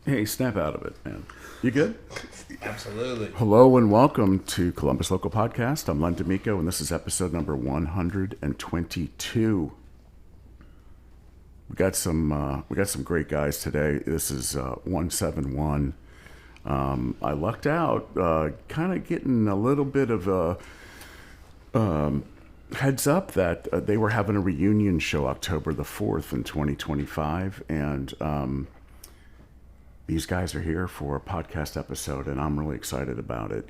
Hey, snap out of it, man. You good? Absolutely. Hello and welcome to Columbus Local Podcast. I'm Len D'Amico, and this is episode number 122. We got some great guys today. This is one7one. I lucked out, kind of getting a little bit of a heads up that they were having a reunion show October the 4th in 2025, and these guys are here for a podcast episode, and I'm really excited about it,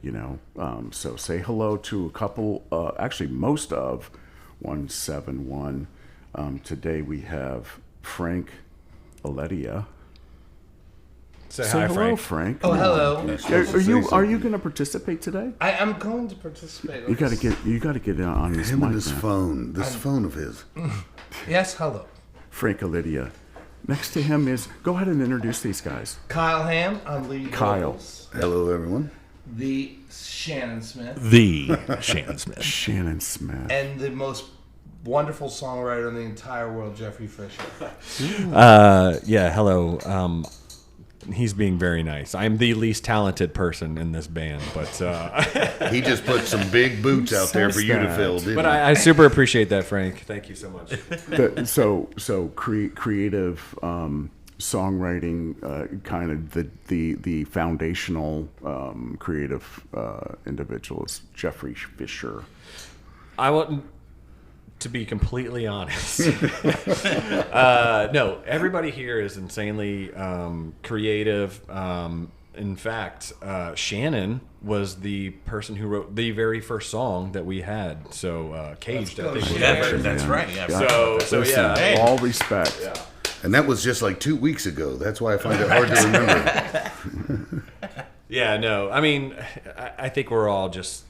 So say hello to a couple, actually most of one7one. Today we have Frank, Aledia. Say hi, hello, Frank. Oh, hello. Are you going to participate today? I'm going to participate. You got to get on this Him mic, and his man. phone, phone of his. Yes, hello. Frank, Aledia. Next to him is, go ahead and introduce these guys. Kyle Hamm on lead vocals. Hello, everyone. The Shannon Smith. Shannon Smith. And the most wonderful songwriter in the entire world, Jeffery Fisher. Hello. He's being very nice. I'm the least talented person in this band, but He just put some big boots out there for you to fill, didn't but he? I super appreciate that, Frank. Thank you so much. Creative songwriting, kind of the foundational creative individual is Jeffery Fisher. I want to be completely honest. No, everybody here is insanely creative. In fact, Shannon was the person who wrote the very first song that we had. So, Caged, I think. That's right. Yeah. So Listen, yeah. all respect. Yeah. And that was just like 2 weeks ago. That's why I find it hard to remember. Yeah, no. I mean, I think we're all just,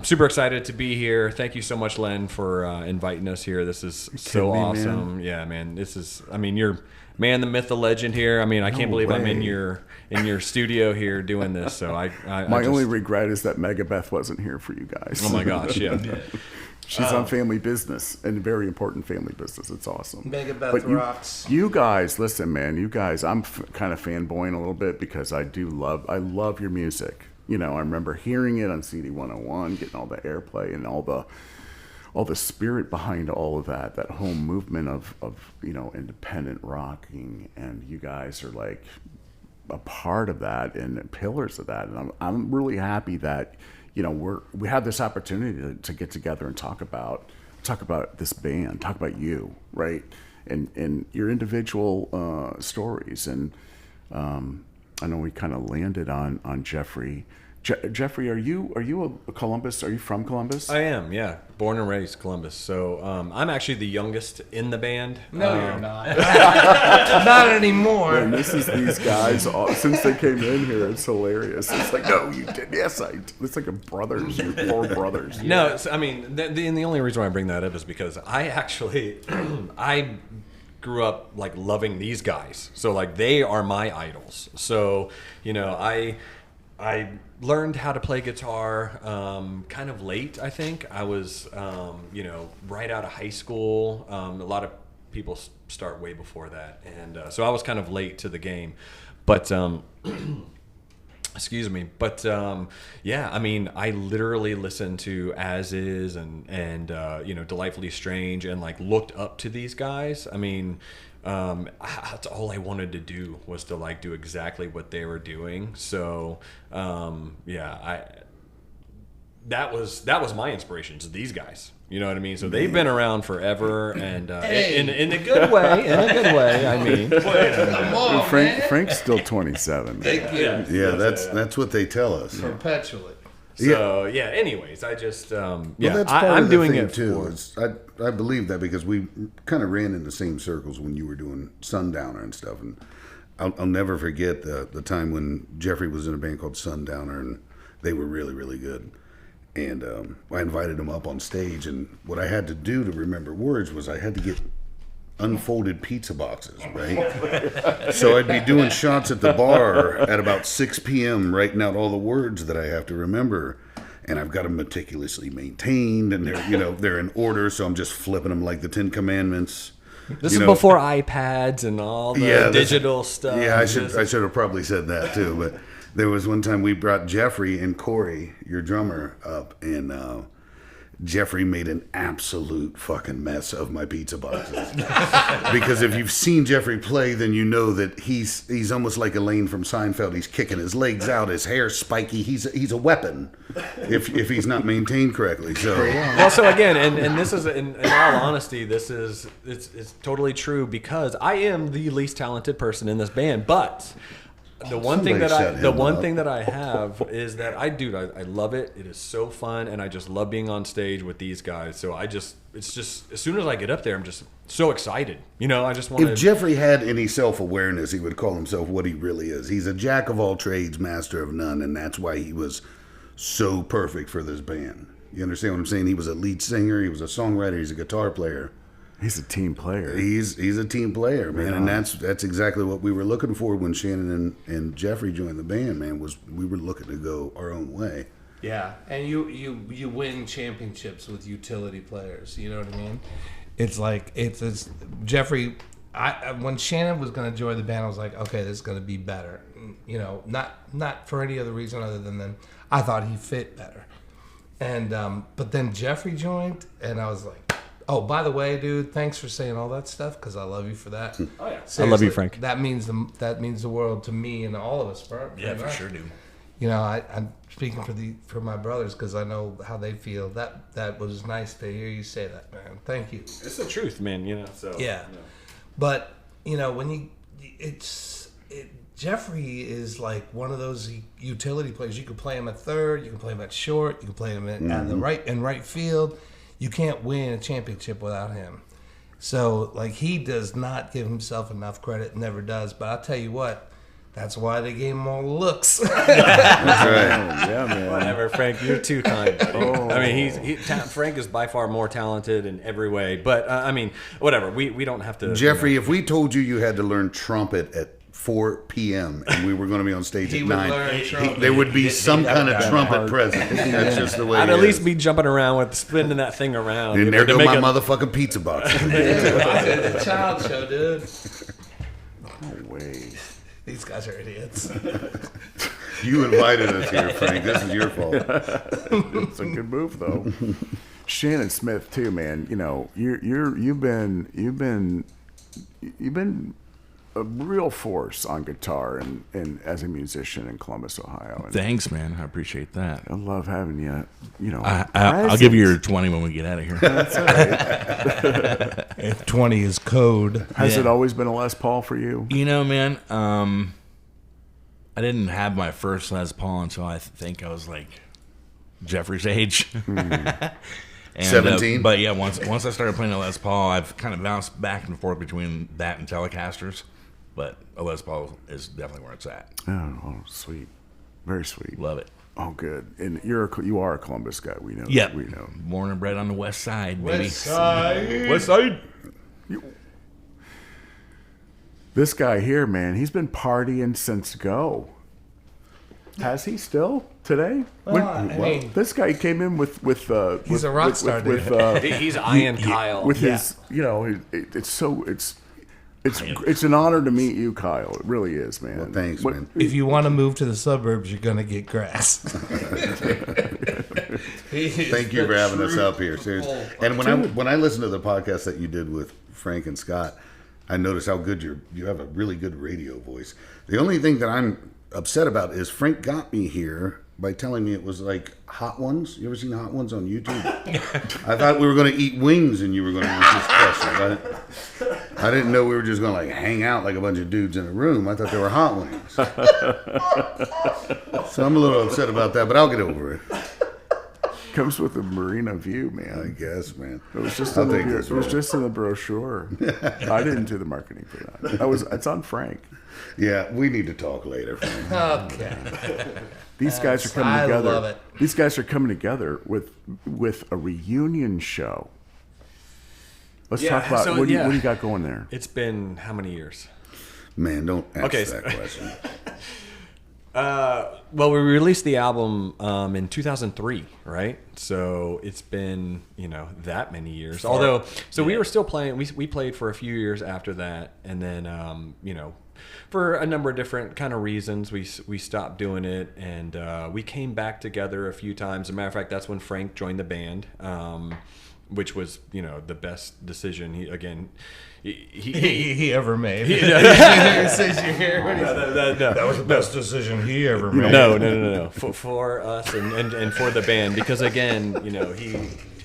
super excited to be here. Thank you so much, Len, for inviting us here. This is so awesome. Man. Yeah, man. You're man, the myth, the legend here. I mean, I can't believe I'm in your studio here doing this. So My only regret is that Megabeth wasn't here for you guys. Oh my gosh, yeah. She's on family business, and very important family business. It's awesome. Megabeth rocks. You guys, listen, man. You guys, I'm kind of fanboying a little bit because I love your music. I remember hearing it on CD 101, getting all the airplay and all the spirit behind all of that whole movement of independent rocking, and you guys are like a part of that and pillars of that, and I'm really happy that we have this opportunity to get together and talk about this band, talk about you, right, and your individual stories, and I know we kind of landed on Jeffery. Jeffery, are you a Columbus? Are you from Columbus? I am, yeah. Born and raised Columbus. So I'm actually the youngest in the band. No, you're not. Not anymore. And this is these guys. Since they came in here, it's hilarious. It's like, no, you did. Yes, I did. It's like a brothers. You're four brothers. No, I mean, the only reason why I bring that up is because I actually, I grew up like loving these guys. So like they are my idols. So, I learned how to play guitar kind of late, I think. I was, right out of high school. A lot of people start way before that. And so I was kind of late to the game. But, excuse me. But, yeah, I mean, I literally listened to As Is and Delightfully Strange and, like, looked up to these guys. I mean, that's all I wanted to do was to like do exactly what they were doing. So that was my inspirations, these guys. You know what I mean? So they've been around forever, and in a good way. In a good way, I mean. Come on, Frank's still 27. Thank you. Yeah, that's what they tell us. Perpetually. So anyways, I just Well, that's part I'm of the doing thing it too. for. I believe that because we kind of ran in the same circles when you were doing Sundowner and stuff, and I'll never forget the time when Jeffrey was in a band called Sundowner, and they were really, really good. And I invited him up on stage, and what I had to do to remember words was I had to get unfolded pizza boxes, right? So I'd be doing shots at the bar at about 6 p.m. writing out all the words that I have to remember. And I've got them meticulously maintained, and they're in order, so I'm just flipping them like the Ten Commandments. This is before iPads and all the digital stuff. Yeah, I should have probably said that too. But there was one time we brought Jeffrey and Corey, your drummer, up, and Jeffrey made an absolute fucking mess of my pizza boxes. Because if you've seen Jeffrey play, then you know that he's almost like Elaine from Seinfeld. He's kicking his legs out, his hair's spiky. He's a weapon if he's not maintained correctly. So well, so again, and this is in all honesty, it's totally true because I am the least talented person in this band, but. The one thing that I have is that I love it. It is so fun, and I just love being on stage with these guys. So it's just as soon as I get up there, I'm just so excited. I just want. If Jeffrey had any self-awareness, he would call himself what he really is. He's a jack of all trades, master of none, and that's why he was so perfect for this band. You understand what I'm saying? He was a lead singer, he was a songwriter, he's a guitar player. He's a team player. He's a team player, man, and that's exactly what we were looking for when Shannon and Jeffrey joined the band. Man, was we were looking to go our own way. Yeah, and you win championships with utility players. You know what I mean? It's like it's Jeffrey. When Shannon was going to join the band, I was like, okay, this is going to be better. Not for any other reason other than I thought he fit better. And but then Jeffrey joined, and I was like. Oh, by the way, dude, thanks for saying all that stuff because I love you for that. Oh yeah, seriously, I love you, Frank. That means the world to me and all of us, bro. Yeah, for sure, dude. I'm speaking for my brothers because I know how they feel. That was nice to hear you say that, man. Thank you. It's the truth, man. So yeah, but when Jeffrey is like one of those utility players. You can play him at third, you can play him at short, you can play him at the right field. You can't win a championship without him. So, he does not give himself enough credit, never does. But I'll tell you what, that's why they gave him all the looks. That's right. Yeah, man. Whatever, Frank, you're too kind. I mean, Frank is by far more talented in every way. But, whatever. We don't have to... Jeffrey, if we told you had to learn trumpet at 4 p.m. and we were going to be on stage at 9, there would be some kind of trumpet present. That's just the way I'd it at least is. be jumping around with spinning that thing around. And there go my motherfucking pizza box. It's a child show, dude. No way. These guys are idiots. You invited us here, Frank. This is your fault. It's a good move, though. Shannon Smith, too, man. You've been a real force on guitar and as a musician in Columbus, Ohio. And thanks, man. I appreciate that. I love having you. I'll give you your 20 when we get out of here. That's all right. If 20 is code. Has it always been a Les Paul for you? Man, I didn't have my first Les Paul until I think I was like Jeffrey's age. And, 17? But yeah, once I started playing a Les Paul, I've kind of bounced back and forth between that and Telecasters. But a Les Paul is definitely where it's at. Oh, sweet. Very sweet. Love it. Oh, good. And you are a Columbus guy. We know. Yeah. We know. Born and bred on the west side, baby. West side. West side. This guy here, man, he's been partying since go. Has he still today? Well, This guy came in with He's a rock star, dude. He's Ian Kyle. with his, it's an honor to meet you, Kyle. It really is, man. Well, thanks, man. if you want to move to the suburbs, you're gonna get grass. Thank you for having us up here, seriously. And when I listen to the podcast that you did with Frank and Scott, I noticed how good you have a really good radio voice. The only thing that I'm upset about is Frank got me here by telling me it was like Hot Ones. You ever seen Hot Ones on YouTube? I thought we were going to eat wings and you were going to answer this question. I didn't know we were just going to hang out like a bunch of dudes in a room. I thought they were hot wings. So I'm a little upset about that, but I'll get over it. Comes with a marina view, man. I guess, man. It was just in the brochure. I didn't do the marketing for that. It's on Frank. Yeah, we need to talk later, Frank. Okay. These guys are coming together. I love it. These guys are coming together with a reunion show. Let's talk about what do you got going there? It's been how many years? Man, don't ask that question. Well, we released the album in 2003, right? So it's been, that many years. Although, we were still playing. We played for a few years after that, and then, for a number of different kind of reasons, we stopped doing it, and we came back together a few times. As a matter of fact, that's when Frank joined the band, which was, the best decision. He ever made. That was the best decision he ever made. No. For us and for the band, because again,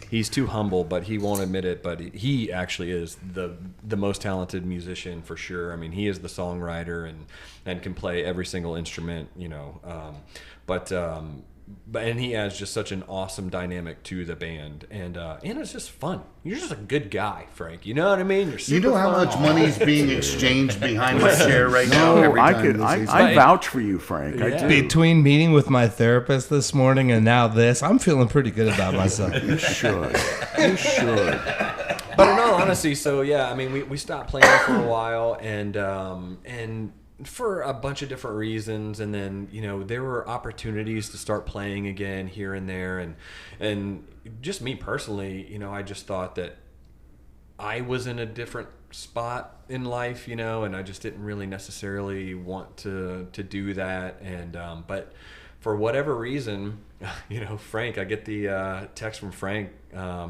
he's too humble, but he won't admit it. But he actually is the most talented musician for sure. I mean, he is the songwriter and can play every single instrument. And he adds just such an awesome dynamic to the band, and it's just fun. You're just a good guy, Frank. You know what I mean? You're super You know how fun. much money is being exchanged behind my chair right now? No, every I time could. this is- I vouch for you, Frank. I Yeah. do. Between meeting with my therapist this morning and now this, I'm feeling pretty good about myself. You should. You should. But in all honesty, so yeah, I mean, we stopped playing for a while, and for a bunch of different reasons, and then there were opportunities to start playing again here and there, and just me personally, I just thought that I was in a different spot in life, and I just didn't really necessarily want to do that, and but for whatever reason, Frank, I get the text from Frank, a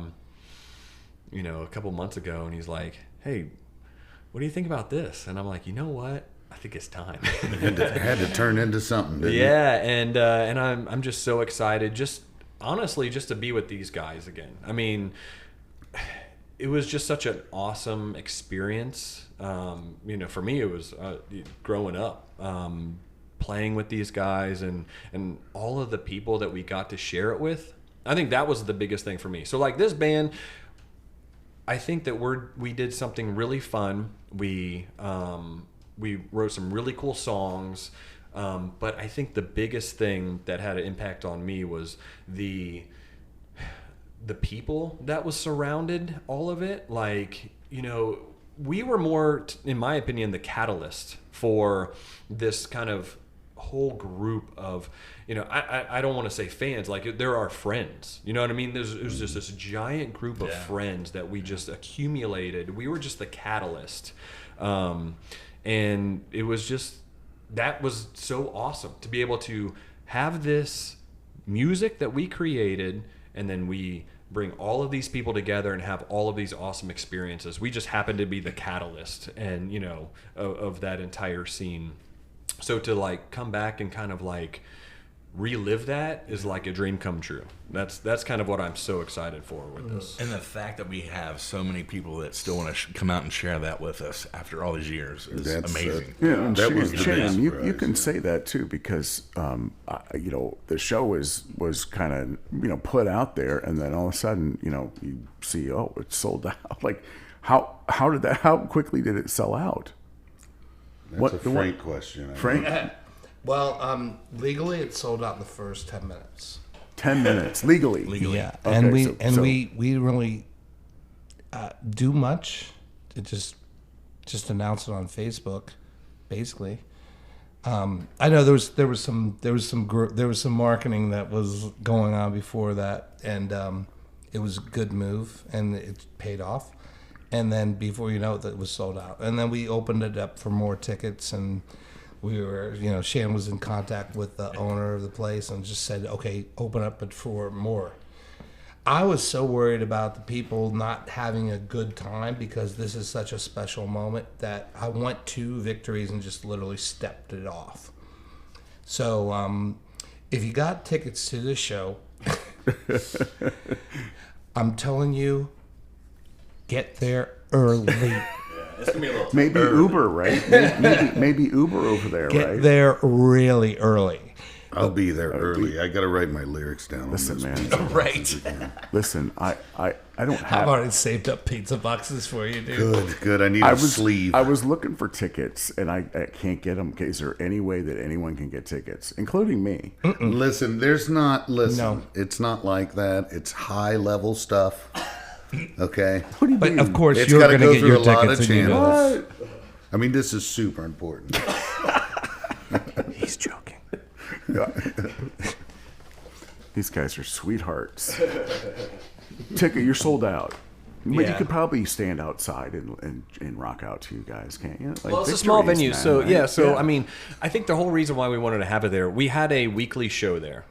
couple months ago, and he's like, "Hey, what do you think about this?" And I'm like, "You know what? I think it's time." It had to turn into something, didn't it? Yeah, and I'm just so excited, just honestly, just to be with these guys again. I mean, it was just such an awesome experience. For me, it was growing up, playing with these guys, and all of the people that we got to share it with. I think that was the biggest thing for me. So like this band, I think that we did something really fun. We wrote some really cool songs, but I think the biggest thing that had an impact on me was the people that was surrounded all of it. Like, we were more, in my opinion, the catalyst for this kind of whole group of, I don't want to say fans, like there are friends, you know what I mean? There's just this giant group of friends that we just accumulated. We were just the catalyst. And it was just, that was so awesome to be able to have this music that we created, and then we bring all of these people together and have all of these awesome experiences. We just happened to be the catalyst and, of that entire scene. So to like come back and kind of like relive that is like a dream come true. That's kind of what I'm so excited for with this. And the fact that we have so many people that still want to come out and share that with us after all these years is amazing. Yeah, and That was the Shannon, best you surprise, can yeah. say that too, because the show was kind of put out there, and then all of a sudden you see, oh, it's sold out. Like how quickly did it sell out? That's a Frank question. I Frank, Well, legally, it sold out in the first 10 minutes. 10 minutes legally. Yeah, Okay, and we so- we really do much. It just announce it on Facebook, basically. I know there was some marketing that was going on before that, and it was a good move, and it paid off. And then before you know it was sold out. And then we opened it up for more tickets, and we were, Shannon was in contact with the owner of the place and just said, okay, open up it for more. I was so worried about the people not having a good time because this is such a special moment that I went to Victories and just literally stepped it off. So if you got tickets to this show, I'm telling you, get there early. It's gonna be a little Maybe Uber, right? Maybe Uber over there, Get right? there really early. I'll be there early. I got to write my lyrics down. Listen, on man. this. Right. Listen, I don't I've have. already saved up pizza boxes for you, dude. Good. I need a sleeve. I was looking for tickets, and I can't get them. Is there any way that anyone can get tickets, including me? Listen, there's not. Listen, No. it's not like that. It's high level stuff. Okay. What do you But mean? of course, It's you're gotta going to go get your through a lot tickets, of and you know channels. this. What? I mean, this is super important. He's joking. These guys are sweethearts. Ticket, you're sold out. But you Yeah. could probably stand outside and rock out to you guys, can't you? Like Well, it's a small Victories, venue, man, so right? yeah. So I mean, I think the whole reason why we wanted to have it there, we had a weekly show there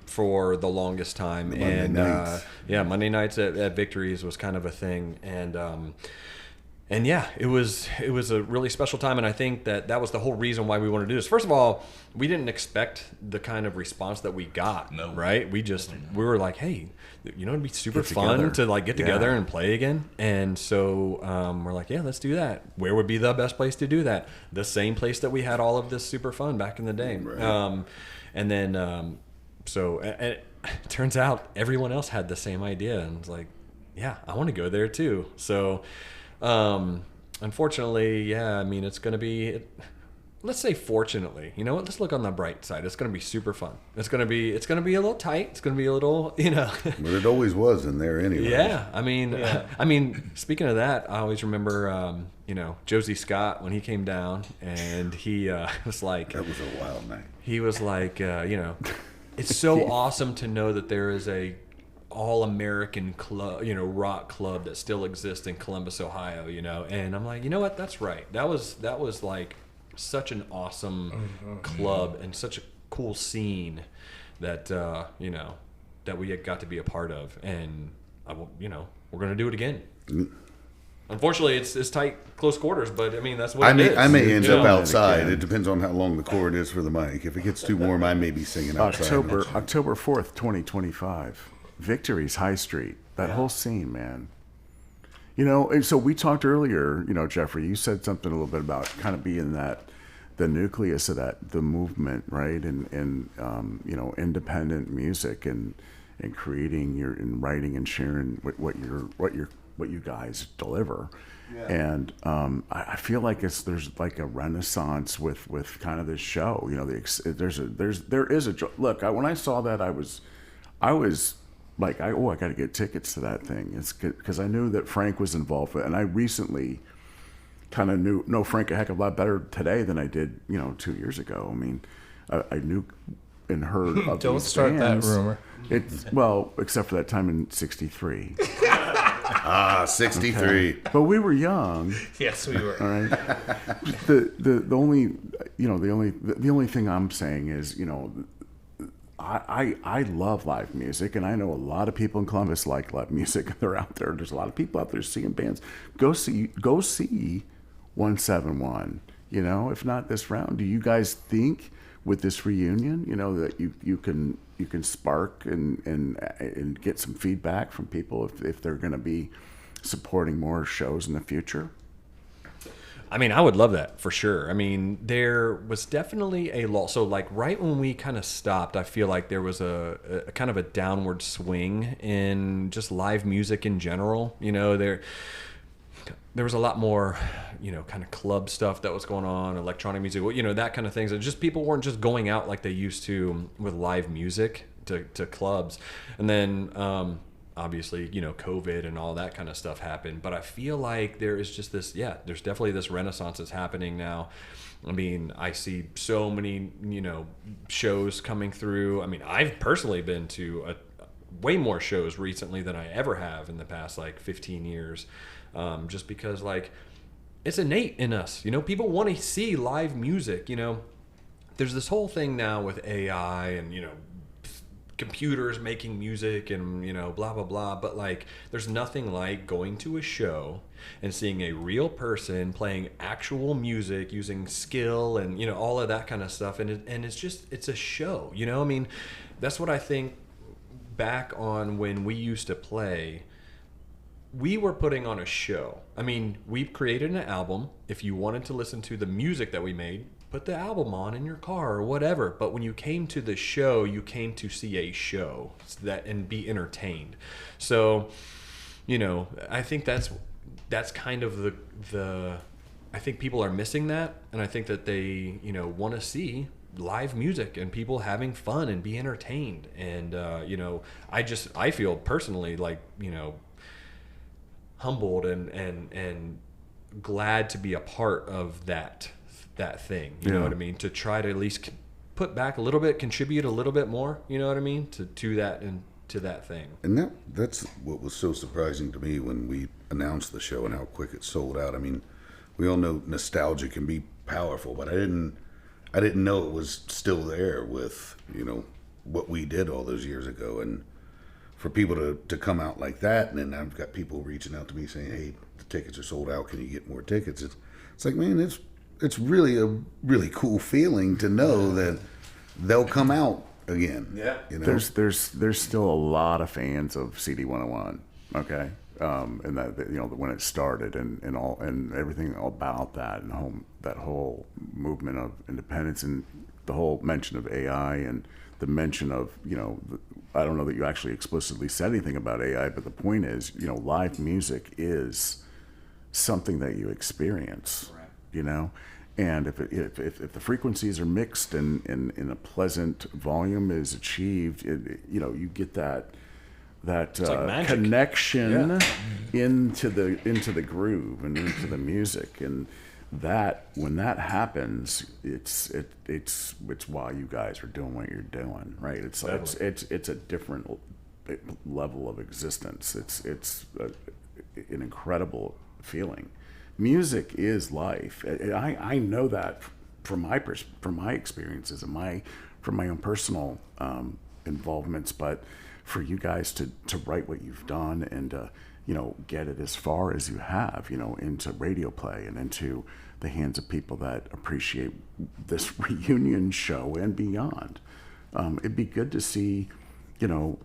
for the longest time, Monday nights. Monday nights at Victories was kind of a thing, and yeah, it was a really special time, and I think that was the whole reason why we wanted to do this. First of all, we didn't expect the kind of response that we got. No. Right? We were like, hey, it'd be super Get fun together. to like get together Yeah. and play again. And so we're like, yeah, let's do that. Where would be the best place to do that? The same place that we had all of this super fun back in the day. Right. And then it turns out everyone else had the same idea, and it's like, yeah, I want to go there too. So unfortunately, yeah, I mean, it's going to be. Let's say fortunately, you know what? Let's look on the bright side. It's going to be super fun. It's going to be a little tight. It's going to be a little, But it always was in there anyway. Yeah, I mean, speaking of that, I always remember, Josie Scott when he came down, and he was like, That was a wild night. he was like, it's so awesome to know that there is a all-American club, rock club that still exists in Columbus, Ohio, and I'm like, you know what? That's right. That was like such an awesome club and such a cool scene that that we got to be a part of, and we're gonna do it again. Unfortunately, it's tight, close quarters, but I mean that's what I may end up Yeah. outside. again. It depends on how long the cord is for the mic. If it gets too warm, I may be singing outside. October 4th, 2025. Victories High Street. That whole scene, man. And so we talked earlier, Jeffrey, you said something a little bit about kind of being the nucleus of the movement, right? And independent music and creating and writing and sharing what you guys deliver. Yeah. And I feel like there's like a renaissance with kind of this show. There is a look. When I saw that, I was like, I got to get tickets to that thing. It's because I knew that Frank was involved with it, and I recently kind of know Frank a heck of a lot better today than I did 2 years ago. I mean, I knew and heard of Don't these start bands. that rumor. Except for that time in '63. 63. But we were young. Yes, we were. All right. The only thing I'm saying is, I love live music, and I know a lot of people in Columbus like live music. They're out there. There's a lot of people out there seeing bands. Go see one7one. If not this round, do you guys think with this reunion, that you can spark and get some feedback from people if they're going to be supporting more shows in the future? I mean, I would love that for sure. I mean, there was definitely a lull. So, like, right when we kind of stopped, I feel like there was a kind of a downward swing in just live music in general. There was a lot more, kind of club stuff that was going on, electronic music, that kind of things. And just people weren't just going out like they used to with live music to clubs. And then, obviously, COVID and all that kind of stuff happened. But I feel like there is just this, there's definitely this renaissance that's happening now. I mean, I see so many, shows coming through. I mean, I've personally been to way more shows recently than I ever have in the past, 15 years. Just because, it's innate in us. People want to see live music. There's this whole thing now with AI and, computers making music and blah blah blah, but there's nothing like going to a show and seeing a real person playing actual music using skill and all of that kind of stuff, and it's a show. I mean, that's what I think. Back on when we used to play, we were putting on a show. I mean, we created an album. If you wanted to listen to the music that we made, put the album on in your car or whatever. But when you came to the show, you came to see a show and be entertained. So, I think that's kind of the I think people are missing that, and I think that they want to see live music and people having fun and be entertained. And I feel personally humbled and glad to be a part of that thing. You know what I mean? To try to at least put back a little bit, contribute a little bit more, you know what I mean, to that and to that thing. And that's what was so surprising to me when we announced the show and how quick it sold out. I mean, we all know nostalgia can be powerful, but I didn't know it was still there with, you know, what we did all those years ago. And for people to come out like that, and then I've got people reaching out to me saying, hey, the tickets are sold out, can you get more tickets? It's like, man, it's really a really cool feeling to know that they'll come out again. Yeah. You know? There's still a lot of fans of CD 101. Okay. And that, you know, when it started and all and everything about that and that whole movement of independence and the whole mention of AI and the mention of, you know, I don't know that you actually explicitly said anything about AI, but the point is, you know, live music is something that you experience, Right. you know, and if the frequencies are mixed and in a pleasant volume is achieved, you know, you get that like connection into the groove and into the music, and that when that happens, it's why you guys are doing what you're doing, right? It's like it's a different level of existence. It's an incredible feeling. Music is life. I know that from my experiences and from my own personal involvements, but for you guys to write what you've done and you know, get it as far as you have, you know, into radio play and into the hands of people that appreciate this reunion show and beyond. It'd be good to see, you know,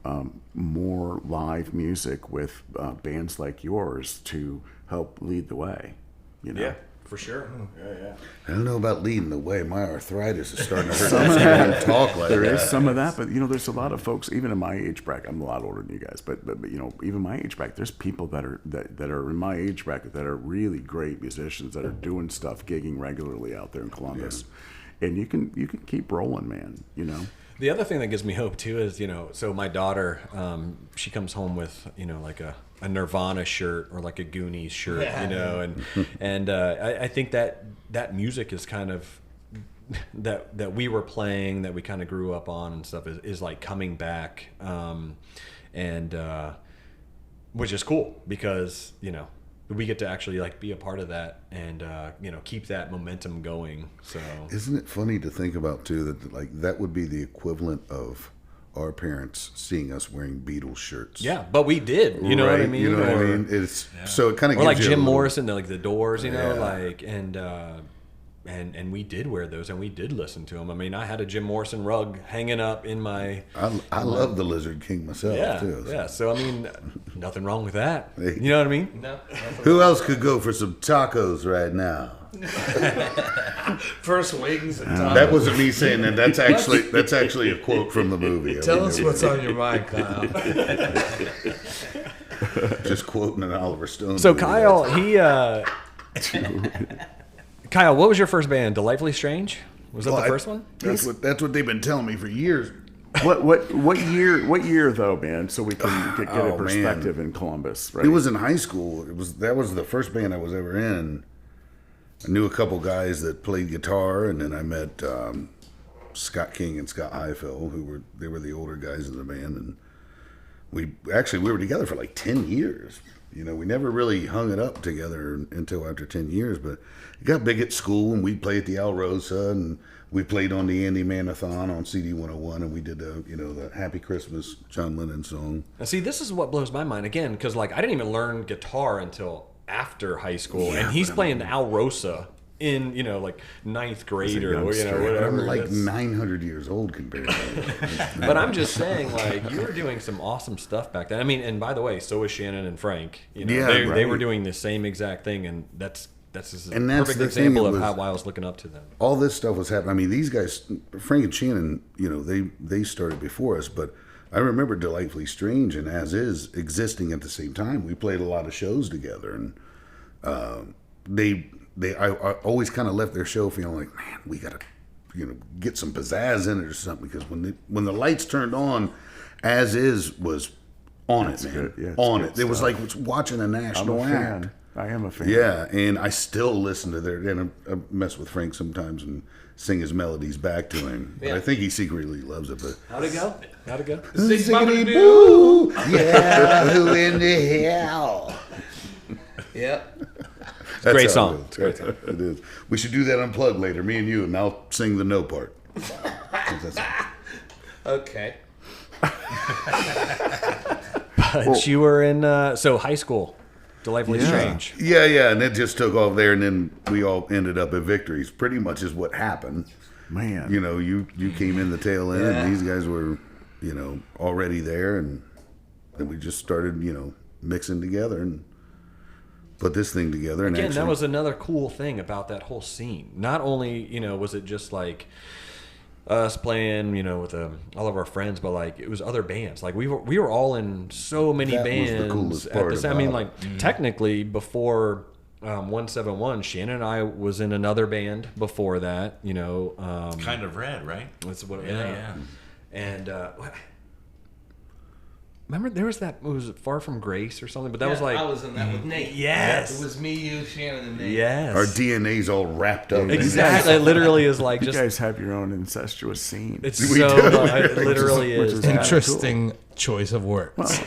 more live music with bands like yours to help lead the way, you know? Yeah, for sure. Yeah. I don't know about leading the way. My arthritis is starting to hurt. I talk like There that. is some of that, but you know, there's a lot of folks, even in my age bracket. I'm a lot older than you guys, but you know, even my age bracket, there's people that are in my age bracket that are really great musicians that are doing stuff, gigging regularly out there in Columbus, and you can keep rolling, man. You know. The other thing that gives me hope too is, you know, so my daughter, she comes home with, you know, like a Nirvana shirt or like a Goonies shirt, you know, and I think that music is kind of that we were playing, that we kind of grew up on and stuff is like coming back, and which is cool because, you know, we get to actually like be a part of that and you know, keep that momentum going. So Isn't it funny to think about too that like that would be the equivalent of our parents seeing us wearing Beatles shirts? yeah, but we did, you know what I Right? mean? You know what I mean? It's so it kind of Or like gives you Jim a little- Morrison, like the Doors, you know, Yeah. like and we did wear those and we did listen to them. I mean, I had a Jim Morrison rug hanging up in my I love the Lizard King myself too. So. yeah. So I mean, nothing wrong with that. You know what I mean? No. Who else could go for some tacos right now? First wings and tacos. That wasn't me saying that. That's actually a quote from the movie. Tell us what's on your mind, Kyle. Just quoting an Oliver Stone. So movie. Kyle, what was your first band? Delightfully Strange? Was that Well, the first one? That's what they've been telling me for years. What year though, man? So we can get Oh, a perspective in Columbus, right? It was in high school. That was the first band I was ever in. I knew a couple guys that played guitar, and then I met Scott King and Scott Highfill, who were the older guys in the band, and we were together for like 10 years. You know, we never really hung it up together until after 10 years, but it got big at school, and we'd play at the Alrosa, and we played on the Andy Manathon on CD 101, and we did the Happy Christmas John Lennon song. Now, see, this is what blows my mind again, because like I didn't even learn guitar until after high school, and he's playing the Alrosa in, you know, like ninth grade or, you know, whatever. I'm like That's- 900 years old compared to But I'm just saying, like, you were doing some awesome stuff back then. I mean, and by the way, so was Shannon and Frank. You know, Yeah, they right. were doing the same exact thing, and that's just a And that's perfect the thing, example it of was- how I was looking up to them. all this stuff was happening. I mean, these guys, Frank and Shannon, you know, they started before us, but I remember Delightfully Strange and As Is existing at the same time. We played a lot of shows together, and I always kind of left their show feeling like, man, we gotta, you know, get some pizzazz in it or something, because when the lights turned on, As Is was on it, man, good. Yeah, it's on good it. It was stuff. like watching a national act. I am a fan. Yeah, and I still listen to their, and I mess with Frank sometimes and sing his melodies back to him. But I think he secretly loves it. But How'd it go? ziggity boo, yeah, who in the hell? Yep. That's Great how song. It is. It is. We should do that unplugged later, me and you, and I'll sing the no part. Okay. But you were in so high school, Delightfully Strange. Yeah, and it just took off there, and then we all ended up at Victories. Pretty much is what happened. Man. You know, you came in the tail end, and these guys were, you know, already there, and then we just started, you know, mixing together and put this thing together. And Again, actually, that was another cool thing about that whole scene. Not only, you know, was it just like us playing, you know, with all of our friends, but like it was other bands. Like we were all in so many That was the bands coolest at part the same. I mean, about like technically before 171, Shannon and I was in another band before that. You know, Kind of Red, right? that's what. Yeah. And remember there was that, was it Far From Grace or something? But that was like, I was in that with Nate. Yes. It was me, you, Shannon, and Nate. yes, our DNA's all wrapped up. exactly. It literally is like You just. guys have your own incestuous scene. It's We so. do. It literally Which is. is Interesting choice of words.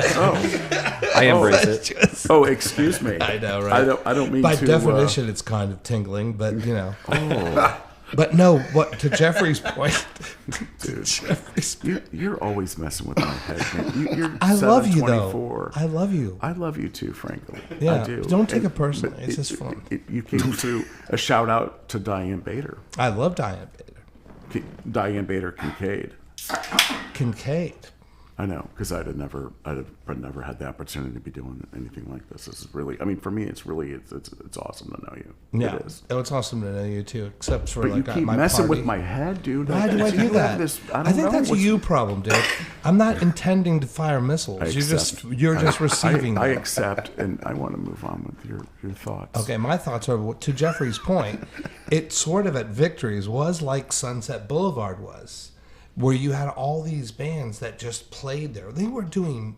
I embrace it. Oh, excuse me. I know, right? I don't mean By to. definition, it's kind of tingling, but you know. But no, what to Jeffrey's point, Dude, Jeffrey's, you're always messing with my head, man. You're I love you 724. though. I love you. I love you too, frankly. Yeah, I do. don't take And- it personally. but It's just fun. You came to a shout out to Diane Bader. I love Diane Bader. Diane Bader Kincaid. Kincaid. I know, because I'd have never had the opportunity to be doing anything like this. This is really, I mean, for me, it's awesome to know you. Yeah, It is. oh, it's awesome to know you too. Except for But like you keep my messing party. with my head, dude. Why do I You do have that? this- I I don't think know, that's a what's- you problem, dude. I'm not intending to fire missiles. You're just receiving I them. accept, and I want to move on with your thoughts. Okay, my thoughts are to Jeffrey's point. It sort of at Victories was like Sunset Boulevard was, where you had all these bands that just played there. They were doing,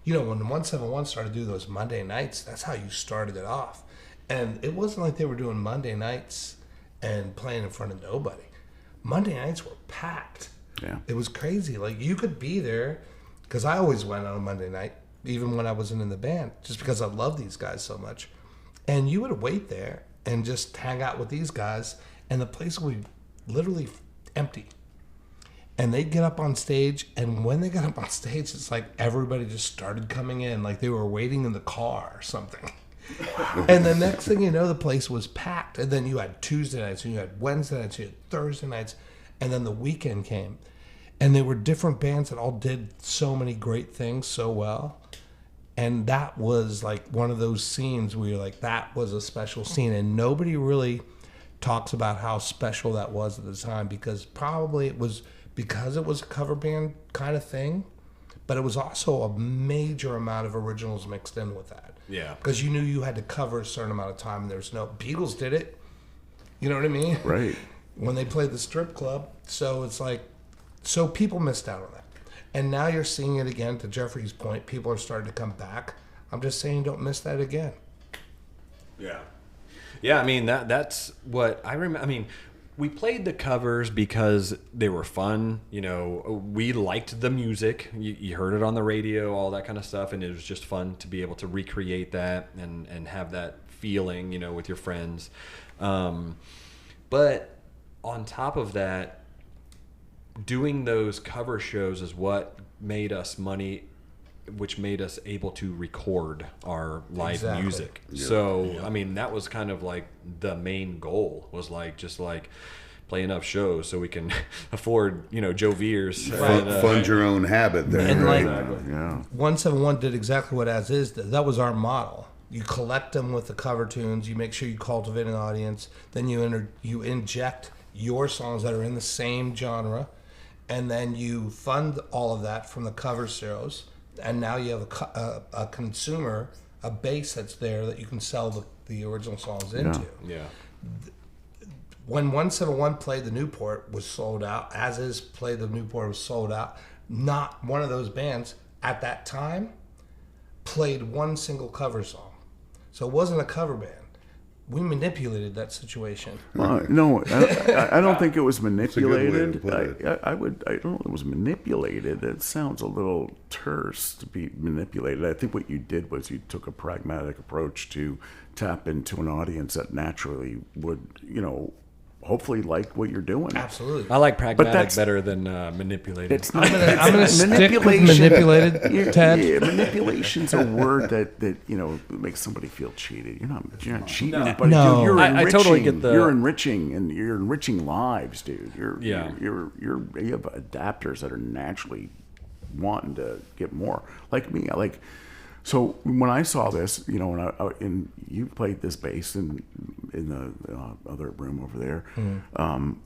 you know, when 171 started to do those Monday nights, that's how you started it off. And it wasn't like they were doing Monday nights and playing in front of nobody. Monday nights were packed. Yeah. It was crazy. Like you could be there, because I always went on a Monday night, even when I wasn't in the band, just because I love these guys so much. And you would wait there and just hang out with these guys, and the place would be literally empty. And they'd get up on stage, and when they got up on stage, it's like everybody just started coming in, like they were waiting in the car or something. And the next thing you know, the place was packed. And then you had Tuesday nights, and you had Wednesday nights, you had Thursday nights, and then the weekend came. And there were different bands that all did so many great things so well. And that was like one of those scenes where you're like, that was a special scene. And nobody really talks about how special that was at the time, because probably it was because it was a cover band kind of thing, but it was also a major amount of originals mixed in with that. Yeah. Because you knew you had to cover a certain amount of time. And there's no, Beatles did it. You know what I mean? Right. When they played the strip club. So it's like, so people missed out on that. And now you're seeing it again, to Jeffrey's point. People are starting to come back. I'm just saying, don't miss that again. Yeah. Yeah, I mean that's what I remember. I mean, we played the covers because they were fun. You know, we liked the music. You heard it on the radio, all that kind of stuff, and it was just fun to be able to recreate that and have that feeling, you know, with your friends. But on top of that, doing those cover shows is what made us money, which made us able to record our live Exactly. music. So, I mean, that was kind of like the main goal, was like just like play enough shows so we can afford, you know, Joe Veers. Fund your own habit there. And right? like, Yeah. 171 did exactly what As Is did. That was our model. You collect them with the cover tunes. You make sure you cultivate an audience. Then you inject your songs that are in the same genre, and then you fund all of that from the cover shows. And now you have a consumer, a base that's there that you can sell the original songs into. Yeah. When 171 played the Newport, was sold out. As Is played the Newport, was sold out. Not one of those bands at that time played one single cover song. So it wasn't a cover band. We manipulated that situation. No, I don't think it was manipulated. a good way to put it. I don't know if it was manipulated. It sounds a little terse to be manipulated. I think what you did was you took a pragmatic approach to tap into an audience that naturally would, hopefully like what you're doing. Absolutely. I like pragmatic that's- better than manipulated. It's not. I'm gonna stick with manipulated, Ted. Yeah, manipulation's a word that makes somebody feel cheated. You're not cheating anybody. No. Dude, you're I totally get the- You're enriching, and you're enriching lives, dude. You have adapters that are naturally wanting to get more. Like me, So when I saw this, and you played this bass in the other room over there, I'm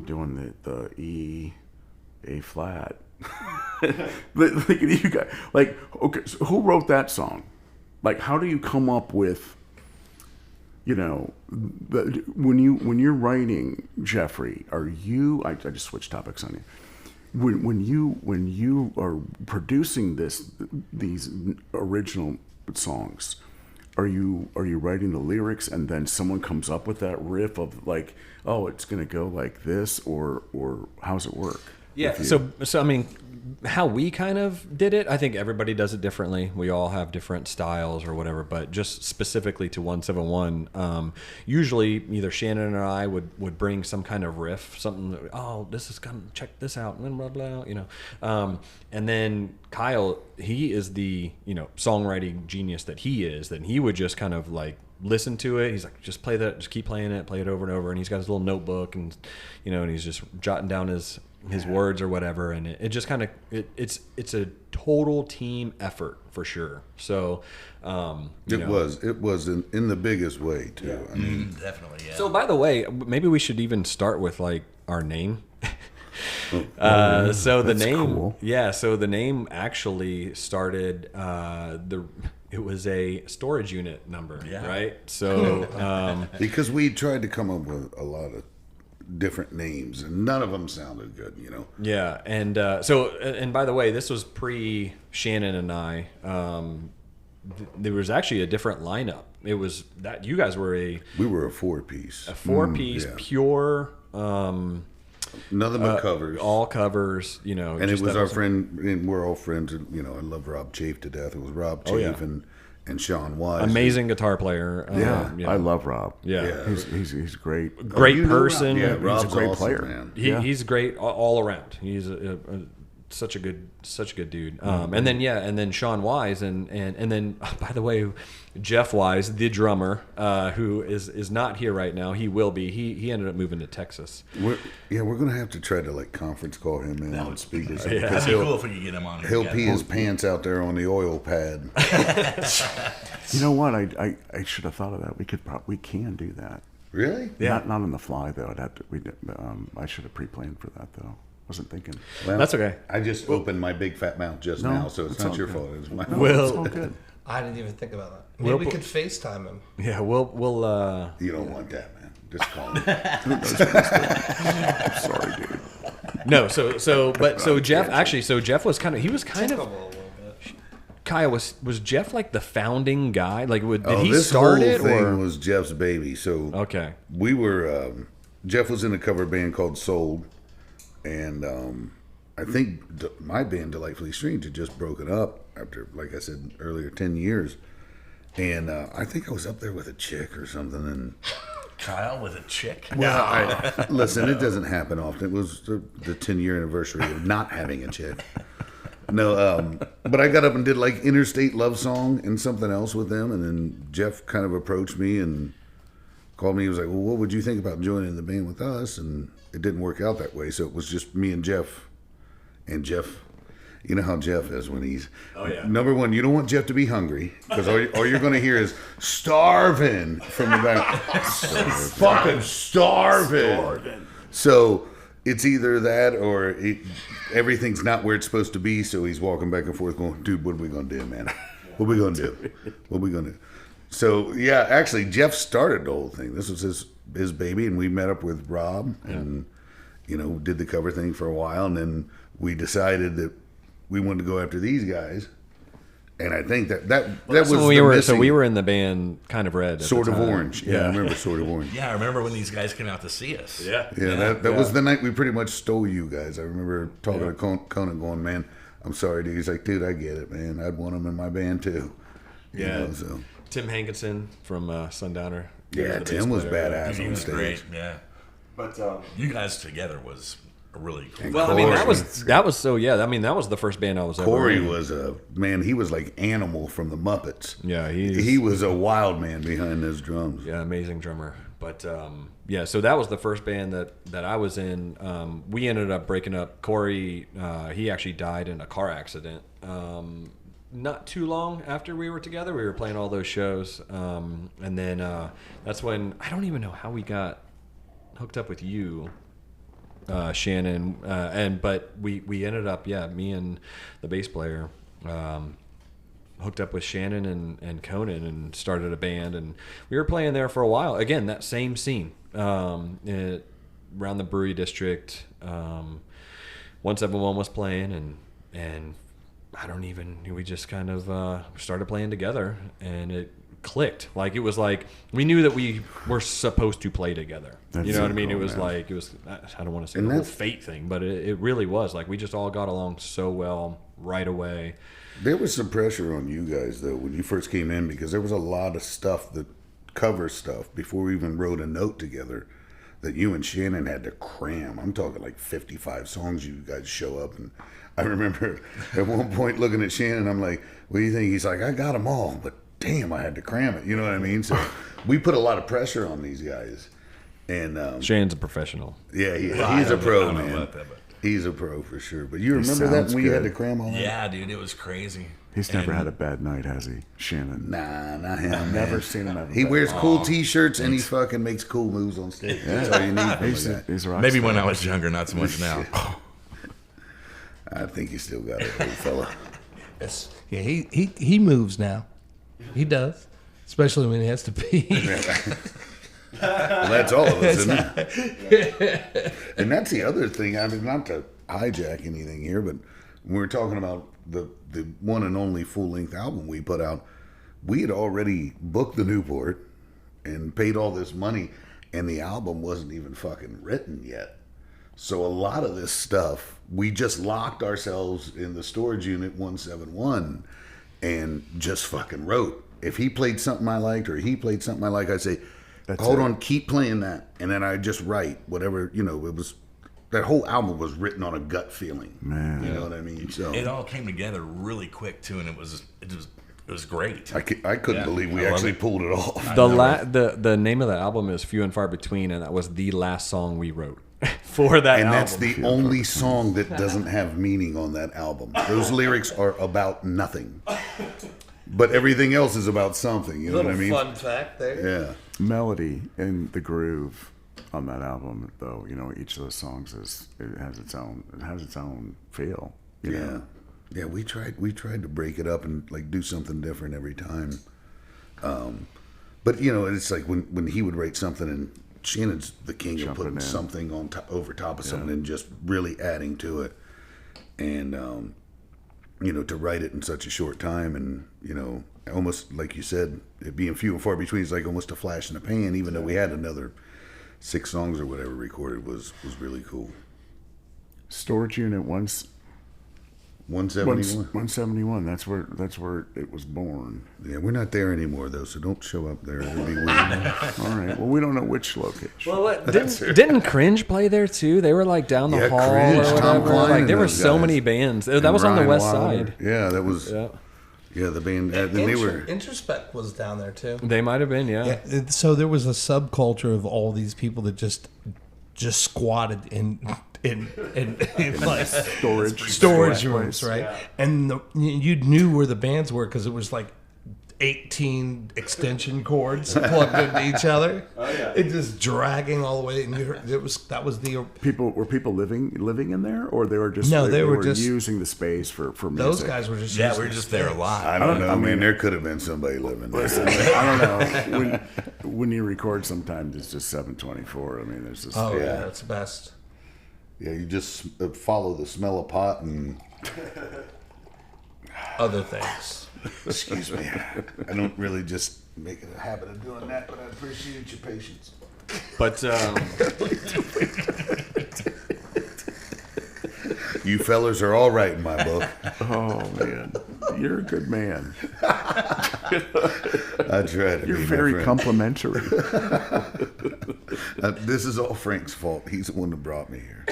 doing the E, A flat. Look at you guys. Okay, so who wrote that song? How do you come up with, when you're writing, Jeffrey? Are you? I just switched topics on you. When you are producing these original songs, are you writing the lyrics and then someone comes up with that riff of it's gonna go like this, or how's it work? Yeah. So I mean, how we kind of did it, I think everybody does it differently. We all have different styles or whatever, but just specifically to 171, usually either Shannon or I would bring some kind of riff, something that, this is kind of, check this out, and blah, blah, and then Kyle, he is the, songwriting genius that he is, then he would just kind of listen to it. He's like, just play that, just keep playing it, play it over and over. And he's got his little notebook and, and he's just jotting down his words or whatever. And it just kind of, it's a total team effort for sure. So, it was in the biggest way too. Yeah. I mean, Definitely, yeah. So by the way, maybe we should even start with our name. So the That's name, cool. so the name actually started, it was a storage unit number, right? So, because we tried to come up with a lot of different names and none of them sounded good, yeah. And, and by the way, this was pre Shannon and I, there was actually a different lineup. It was that you guys were we were a four-piece. Yeah. Pure, Nothing but covers. all covers, And it was our friend, and we're all friends. And, I love Rob Chafe to death. It was Rob Chafe and Sean Wise. amazing guitar player. I love Rob. Yeah. He's great. Great You know Rob? person. Yeah, He's Rob's a great awesome, player. man. He's great all around. He's such a good dude. And then Sean Wise and then by the way, Jeff Wise, the drummer, who is not here right now. He will be. He ended up moving to Texas. We're gonna have to try to conference call him in on speakers. That'd Because be cool if we could get him on. he'll pee his pants out there on the oil pad. You know what? I should have thought of that. We can do that. Really? Not on the fly though. I should have pre-planned for that though. Wasn't thinking. Well, That's okay. I just opened my big fat mouth just No, now, so it's not all your good. fault. It's my No, fault. it's all good. I didn't even think about that. Maybe we could FaceTime him. Yeah, we'll You don't want that, man. Just call me. I'm sorry, dude. no. So Jeff was kind of Tickle a little bit. Kyle was Jeff the founding guy? Did Oh, he this start whole it thing or was Jeff's baby. So okay? we were Jeff was in a cover band called Sold, and I think my band Delightfully Strange had just broken up after, like I said earlier, 10 years, and I think I was up there with a chick or something. And Kyle with a chick. listen, it doesn't happen often. It was the 10-year anniversary of not having a chick. No, but I got up and did Interstate Love Song and something else with them, and then Jeff kind of approached me and called me. He was like, well, what would you think about joining the band with us? And it didn't work out that way, so it was just me and Jeff. And Jeff, you know how Jeff is when he's... Oh, yeah. Number one, you don't want Jeff to be hungry, because all you're going to hear is starving from the back. Fucking starving. So it's either that or everything's not where it's supposed to be, so he's walking back and forth going, dude, what are we going to do, man? What are we going to do? What are we going to do? So, yeah, actually, Jeff started the whole thing. This was his baby, and we met up with Rob and, did the cover thing for a while, and then we decided that we wanted to go after these guys. And I think that That's was when we the were. missing, So we were in the band Kind of Red. At Sort the of time. Orange. Yeah, I remember Sort of Orange. Yeah, I remember when these guys came out to see us. Yeah. Yeah, that was the night we pretty much stole you guys. I remember talking to Conan going, man, I'm sorry, dude. He's like, dude, I get it, man. I'd want him in my band too. You know, so. Tim Hankinson from Sundowner. He Yeah, the bass Tim was player. badass He on was stage. great. Yeah. But you guys together was a really cool. Well, I mean, that Corey. was so. Yeah, I mean, that was the first band I was ever Corey in. was he was like Animal from the Muppets. Yeah, He was a wild man behind those drums. Yeah, amazing drummer. But yeah, so that was the first band that I was in. We ended up breaking up. Corey, he actually died in a car accident. Not too long after we were together, we were playing all those shows, and then that's when I don't even know how we got hooked up with you, Shannon. But we ended up, me and the bass player. Hooked up with Shannon and Conan and started a band, and we were playing there for a while. Again, that same scene around the brewery district. 17one was playing, and we just kind of started playing together, and it clicked. Like it was like we knew that we were supposed to play together. That's you know so what I mean? cool, It was man. like I don't want to say And the whole that's- fate thing, but it really was like we just all got along so well right away. There was some pressure on you guys though when you first came in because there was a lot of stuff that cover stuff before we even wrote a note together that you and Shannon had to cram. I'm talking like 55 songs. You guys show up, and I remember at one point looking at Shannon. I'm like, "What do you think?" He's like, "I got them all, but damn, I had to cram it." You know what I mean? So we put a lot of pressure on these guys, and Shannon's a professional. yeah, he's I a don't pro, know man. about that, but- He's a pro for sure. But you remember that sounds when you had good. to cram all that? Yeah, dude, it was crazy. He's never And- had a bad night, has he, Shannon? Nah, not him. Never man. seen him have a He bad wears night. cool T-shirts and he fucking makes cool moves on stage. That's all you need from a He's, guy. he's a rock Maybe star. when I was younger, not so much now. I think you still got it, old fella. Yes. Yeah, he moves now. He does, especially when he has to pee. Well, that's all of us, isn't it? And that's the other thing. I mean, not to hijack anything here, but when we were talking about the one and only full-length album we put out, we had already booked the Newport and paid all this money, and the album wasn't even fucking written yet. So a lot of this stuff, we just locked ourselves in the storage unit 171 and just fucking wrote. If he played something I liked or he played something I like, I'd say, That's hold it. on, keep playing that. And then I just write whatever, it was, that whole album was written on a gut feeling. Man. You know what I mean? So It all came together really quick too, and it was great. I couldn't Yeah, believe we I love actually it. pulled it off. The name of the album is Few and Far Between, and that was the last song we wrote for that And album. that's the only song that doesn't have meaning on that album. Those lyrics are about nothing. But everything else is about something, you know what I mean? fun fact there. Yeah. Melody and the groove on that album, though, each of those songs has its own feel. You Yeah. know? Yeah, we tried to break it up and like do something different every time. But it's like when he would write something and Shannon's the king of Jumping putting in. something on over top of something and just really adding to it. And to write it in such a short time and almost like you said, it being few and far between is like almost a flash in the pan, even though we had another 6 songs or whatever recorded was really cool. Storage unit 171. 171. That's where it was born. Yeah, we're not there anymore though, so don't show up there. It'll be weird. All right. Well, we don't know which location. Well, what, didn't Cringe play there too? They were like down the Yeah, hall Cringe, or Tom whatever. Klein Like and there were those so guys. many bands. That And was on the Ryan west Wilder. side. Yeah, that was. Yeah, Yeah, the band. And they were. Introspect was down there too. they might have been. Yeah. Yeah, so there was a subculture of all these people that just squatted in like storage rooms, right? Yeah. And you knew where the bands were because it was like 18 extension cords plugged into each other. Oh, yeah. It just dragging all the way. And that was the Were people living in there, or they were just No, they were just- using the space for music? those guys were just Yeah, using we were the just there a space. lot. I don't know, man. There could have been somebody living there. Listen, I don't know. When you record, sometimes it's just 724. I mean, there's just Oh yeah, Yeah. that's the best. Yeah, you just follow the smell of pot and Other things. Excuse me. I don't really just make it a habit of doing that, but I appreciate your patience. But You fellers are all right in my book. Oh man, you're a good man. I try to You're be, my very friend. complimentary. This is all Frank's fault. He's the one that brought me here.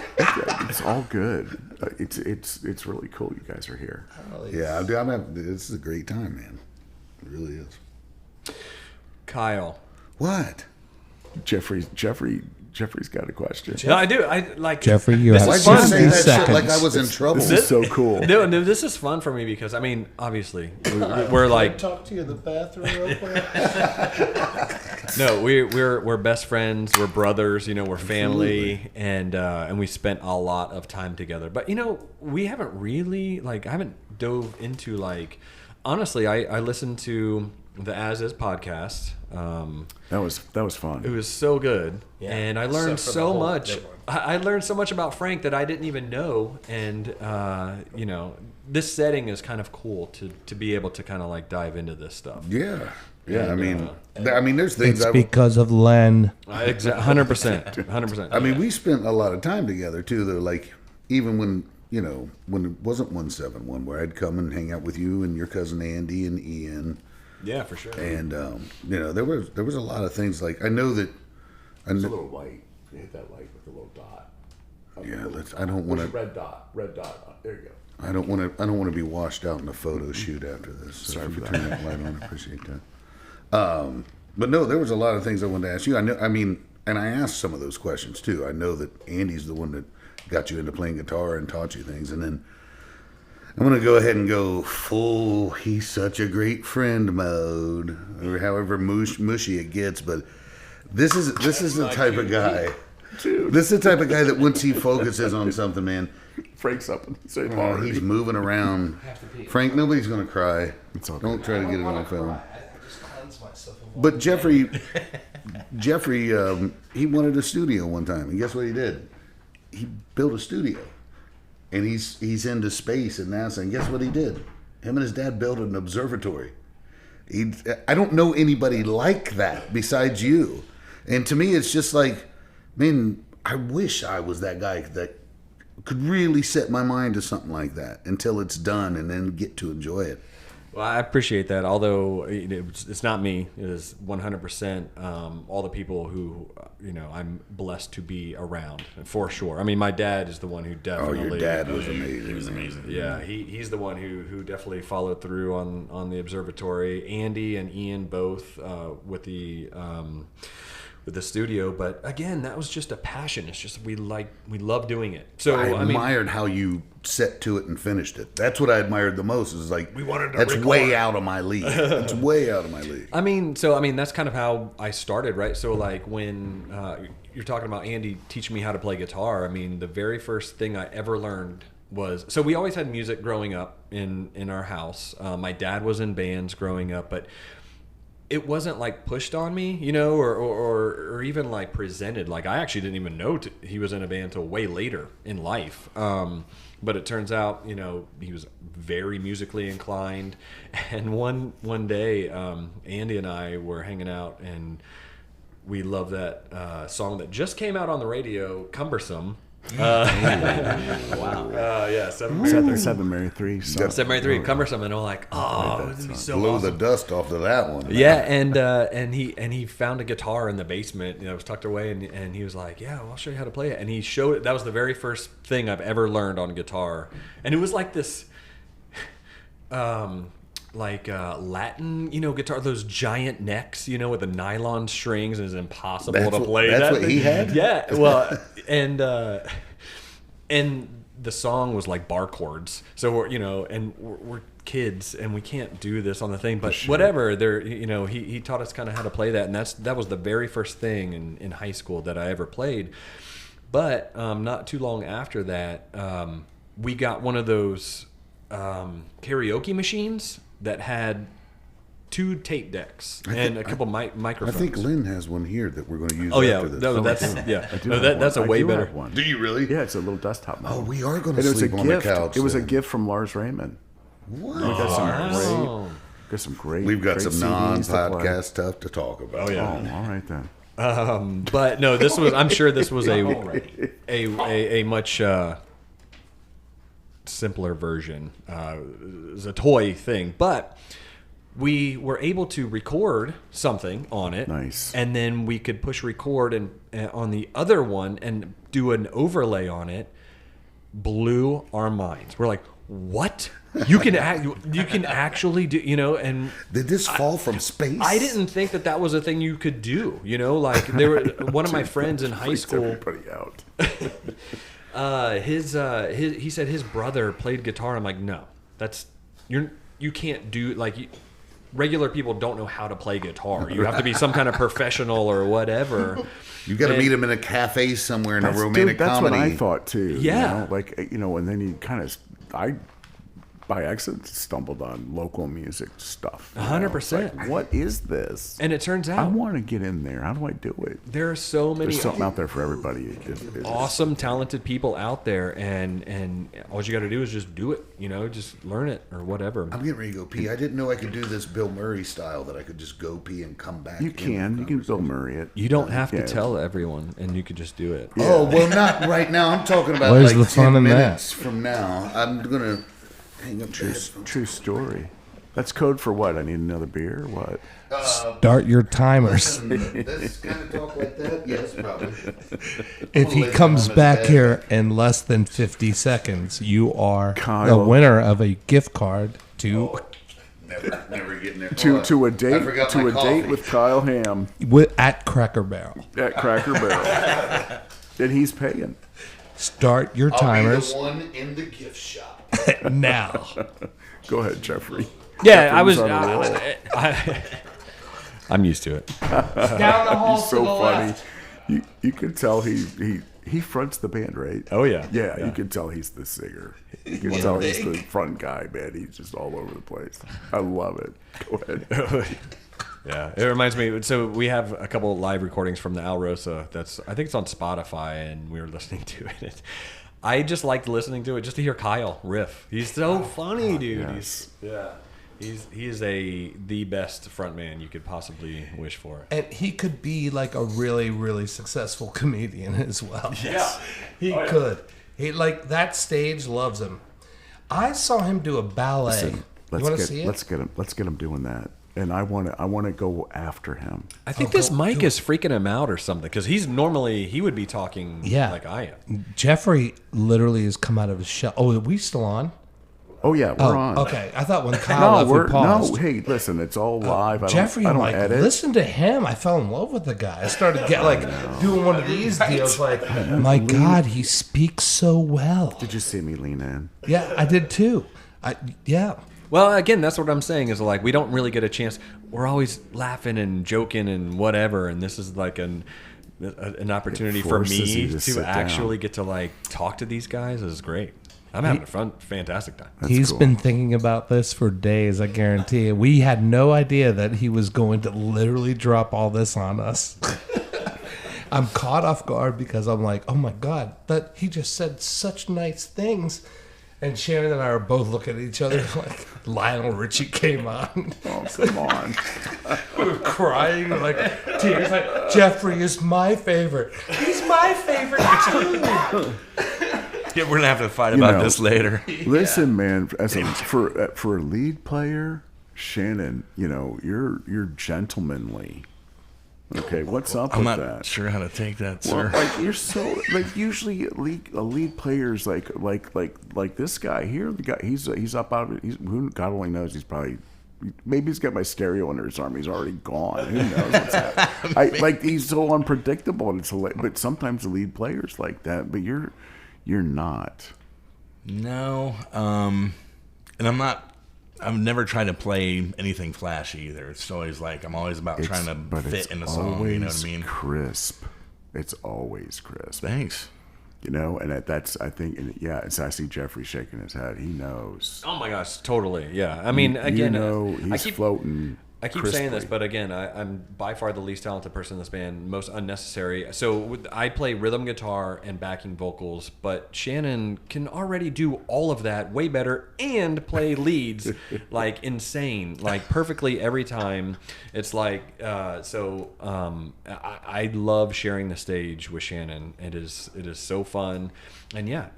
It's all good. It's really cool. You guys are here. Yeah, this is a great time, man. It really is. Kyle. What? Jeffrey's got a question. No, I do. I like Jeffrey, you this have is Why'd you fun. say that shit seconds. like I was in trouble? This is so cool. No, this is fun for me because I mean, obviously, we're like talk to you in the bathroom real quick. no, we're best friends, we're brothers, you know, we're family, and we spent a lot of time together. But you know, we haven't really I haven't dove into honestly, I listened to the As Is podcast. That was fun. It was so good, and I learned Except for the so whole much. different. I learned so much about Frank that I didn't even know, and you know, this setting is kind of cool to be able to kind of dive into this stuff. Yeah. Yeah, I mean, there's things It's because of Len. 100%. I mean, we spent a lot of time together too. Though, even when when it wasn't 171, where I'd come and hang out with you and your cousin Andy and Ian, Yeah, for sure. and there was a lot of things. I know that. It's a little light. You hit that light with a little dot. Yeah, I don't want to. Red dot. There you go. I don't want to be washed out in a photo shoot after this. So if you turn that light on, I appreciate that. But no, there was a lot of things I wanted to ask you. And I asked some of those questions too. I know that Andy's the one that got you into playing guitar and taught you things. And then I'm going to go ahead and go full he's such a great friend mode, or however mushy it gets. But this is the type of guy. Dude. This is the type of guy that once he focuses on something, man, Frank's up in the same oh, already. he's moving around. Frank, nobody's going to cry. It's all Don't good. try to get it on film. I just cleanse myself. But Jeffrey, he wanted a studio one time, and guess what he did? He built a studio, and he's into space and NASA. And guess what he did? Him and his dad built an observatory. I don't know anybody like that besides you. And to me, it's just man, I wish I was that guy that could really set my mind to something like that until it's done, and then get to enjoy it. Well, I appreciate that. Although it's not me, it is 100% all the people who I'm blessed to be around, for sure. I mean, my dad is the one who Oh, definitely. your dad was amazing. He was amazing. Yeah, he's the one who definitely followed through on the observatory. Andy and Ian both with the studio, but again, that was just a passion. It's just we love doing it. So I admired how you set to it and finished it. That's what I admired the most. Is we wanted to that's record. way out of my league. It's way out of my league. I mean, that's kind of how I started, right? So when you're talking about Andy teaching me how to play guitar, I mean, the very first thing I ever learned was, so we always had music growing up in our house. My dad was in bands growing up, but it wasn't pushed on me, or even presented. I actually didn't even know he was in a band until way later in life. But it turns out, he was very musically inclined. And one day, Andy and I were hanging out, and we loved that song that just came out on the radio, "Cumbersome." Wow. Yeah, Seven Mary 3. So. Seven Mary 3, "Cumbersome," and I'm like, oh, this would be so Blow awesome. the dust off of that one. Yeah, and he found a guitar in the basement. It was tucked away, and he was like, "Yeah, well, I'll show you how to play it." And he showed it. That was the very first thing I've ever learned on guitar, and it was this, Latin, guitar, those giant necks, with the nylon strings, and it's impossible to play. That's that what thing. he had? Yeah, well, and the song was bar chords, so we're kids and we can't do this on the thing, but whatever. He taught us kind of how to play that, and that was the very first thing in high school that I ever played. But not too long after that, we got one of those karaoke machines that had 2 tape decks and a couple I microphones. think Lynn has one here that we're going to use Oh yeah, after this. that's a way better. One. Do you really? Yeah, it's a little desktop model. Oh, we are going And to it was a sleep on the gift. couch. It was a then. gift from Lars Raymond. What? We got some Oh. great. Got some great. We've got great some CDs to play. non-podcast stuff to talk about. Oh, yeah. Oh, all right then. But no, this was. I'm sure this was a much simpler version. It was a toy thing, but we were able to record something on it. Nice. And then we could push record and on the other one and do an overlay on it. Blew our minds. We're like, what? You can actually do, and Did this fall from space? I didn't think that was a thing you could do. Like there were one of my friends in high Freaks school. everybody out. His he said his brother played guitar. I'm like, no, you can't do regular people don't know how to play guitar. You have to be some kind of professional or whatever. You got to meet him in a cafe somewhere in a romantic That's comedy. what I thought too. Yeah. And then you kind of, by accident stumbled on local music stuff. 100%. What is this? And it turns I out want to get in there. How do I do it? there are so many There's something out there for everybody. awesome, talented people out there, and all you got to do is just do it. Just learn it or whatever. I'm getting ready to go pee. I didn't know I could do this Bill Murray style that I could just go pee and come back. You can Bill Murray it. You don't have to Yeah. tell everyone, and you could just do it. Oh, well, not right now. I'm talking about Where's like the fun 10 in that? minutes from now. I'm going to hang up True story. That's code for what? I need another beer? What? Start your timers. This kind of talk like that? Yes, probably. If he comes back here in less than 50 seconds, you are Kyle. the winner of a gift card to Never getting there. To a date I forgot my date coffee. with Kyle Hamm at Cracker Barrel. at Cracker Barrel. And he's paying. Start your I'll timers be the one in the gift shop. now. Go ahead, Jeffrey. Yeah, I was. on a roll. I'm used to it. Down the hall He's to so the funny. left. You could tell he fronts the band, right? Oh, yeah. Yeah, Yeah. you can tell he's the singer. You can tell he's the front guy, man. He's just all over the place. I love it. Go ahead. Yeah, it reminds me. So we have a couple of live recordings from the Al Rosa. I think it's on Spotify, and we were listening to it. I just liked listening to it just to hear Kyle riff. He's so funny, dude. Yes. He is the best frontman you could possibly wish for. And he could be like a really, really successful comedian as well. Yes. He could. He that stage loves him. I saw him do a ballet. Listen, you want to see it? let's get him doing that. And I want to go after him. I think this mic is freaking him out or something because he would be talking like I am. Jeffrey literally has come out of his shell. Oh, are we still on? Oh yeah, we're on. Okay. I thought when Kyle left, we paused. Hey, listen, it's all live. Jeffrey, I I'm don't like, edit. listen to him. I fell in love with the guy. I started doing one of these deals. Like, my God, he speaks so well. Did you see me lean in? Yeah, I did too. Yeah. Well, again, that's what I'm saying is we don't really get a chance. We're always laughing and joking and whatever, and this is like an opportunity for forces me you to sit to actually down. get to talk to these guys. This is great. I'm having a fantastic time. He's cool. been thinking about this for days, I guarantee you. We had no idea that he was going to literally drop all this on us. I'm caught off guard because I'm like, oh my God, but he just said such nice things. And Shannon and I are both looking at each other like Lionel Richie came on. Oh, come on. We were crying, tears, Jeffrey is my favorite. He's my favorite too. Yeah, we're gonna have to fight about this later. Listen, man, for a lead player, Shannon, you're gentlemanly. Okay, what's up I'm with not that? sure how to take that, Well, sir. you're so usually a lead player's like this guy here. The guy he's up out of it. Who God only knows. He's probably maybe he's got my stereo under his arm. He's already gone. Who knows what's happening? He's so unpredictable. And but sometimes the lead players like that. But you're not. No, and I'm not. I've never tried to play anything flashy either. It's always I'm always about trying to fit in a song. You know what I mean? Crisp. It's always crisp. Thanks. And that's I think I see Jeffrey shaking his head. He knows. Oh my gosh, totally. Yeah. I mean, again, he's floating. I keep saying this, but again, I'm by far the least talented person in this band, most unnecessary. So I play rhythm guitar and backing vocals, but Shannon can already do all of that way better and play leads like insane, like perfectly every time. It's like, I love sharing the stage with Shannon. It is so fun. And yeah,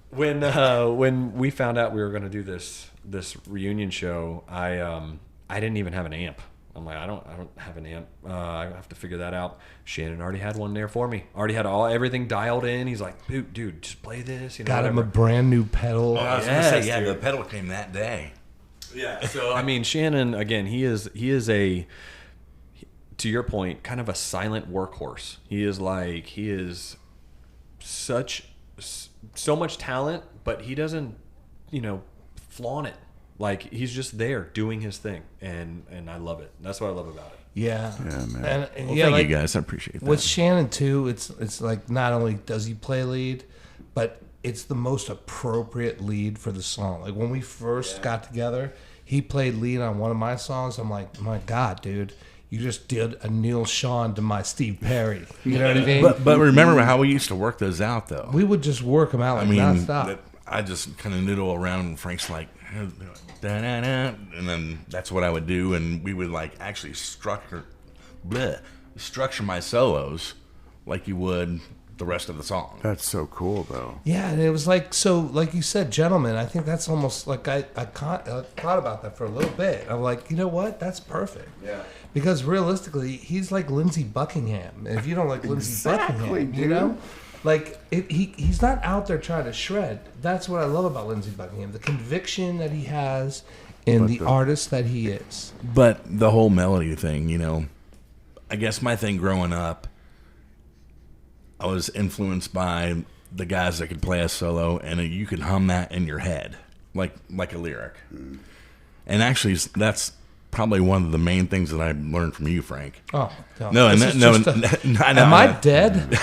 when we found out we were going to do this reunion show, I didn't even have an amp. I'm like, I don't have an amp. I have to figure that out. Shannon already had one there for me. Already had everything dialed in. He's like, dude, just play this. Got him a brand new pedal. The pedal came that day. Yeah. So I mean, Shannon again. He is a, to your point, kind of a silent workhorse. He is so much talent, but he doesn't, flaunt it. Like, he's just there doing his thing, and I love it. That's what I love about it. Yeah, man. And Well, thank you guys. I appreciate that. With Shannon too, it's like not only does he play lead, but it's the most appropriate lead for the song. Like when we first got together, he played lead on one of my songs. I'm like, my God, dude. You just did a Neil Sean to my Steve Perry. You know what I mean? But remember how we used to work those out, though. We would just work them out like nonstop. I just kind of noodle around, and Frank's like, da-da-da, and then that's what I would do, and we would like actually structure my solos like you would the rest of the song. That's so cool, though. Yeah, and it was like, so like you said, gentlemen, I think that's almost like I thought about that for a little bit. I'm like, you know what? That's perfect. Yeah. Because realistically, he's like Lindsey Buckingham. And if you don't like Lindsey Buckingham, you know? Like, he's not out there trying to shred. That's what I love about Lindsey Buckingham. The conviction that he has in the artist that he is. But the whole melody thing, I guess my thing growing up, I was influenced by the guys that could play a solo, and you could hum that in your head, like a lyric. And actually, that's probably one of the main things that I learned from you, Frank. Oh, no. Am I dead?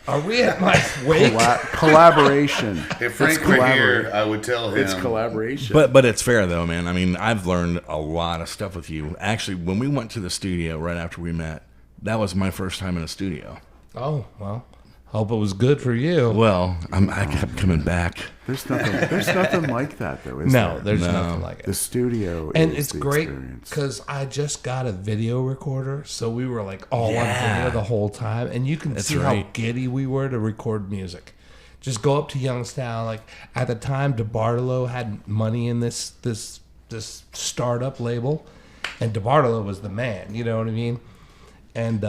Are we at my wake? Collaboration. If Frank were here, I would tell him. It's collaboration. But it's fair, though, man. I mean, I've learned a lot of stuff with you. Actually, when we went to the studio right after we met, that was my first time in a studio. Oh, well. Hope it was good for you. Well, I kept coming back. There's nothing like that, though, is there? There's nothing like it. The studio and is it's the great experience. because I just got a video recorder, so we were like all on video the whole time, and you can see how giddy we were to record music. Just go up to Youngstown. Like at the time, DeBartolo had money in this startup label, and DeBartolo was the man. You know what I mean? And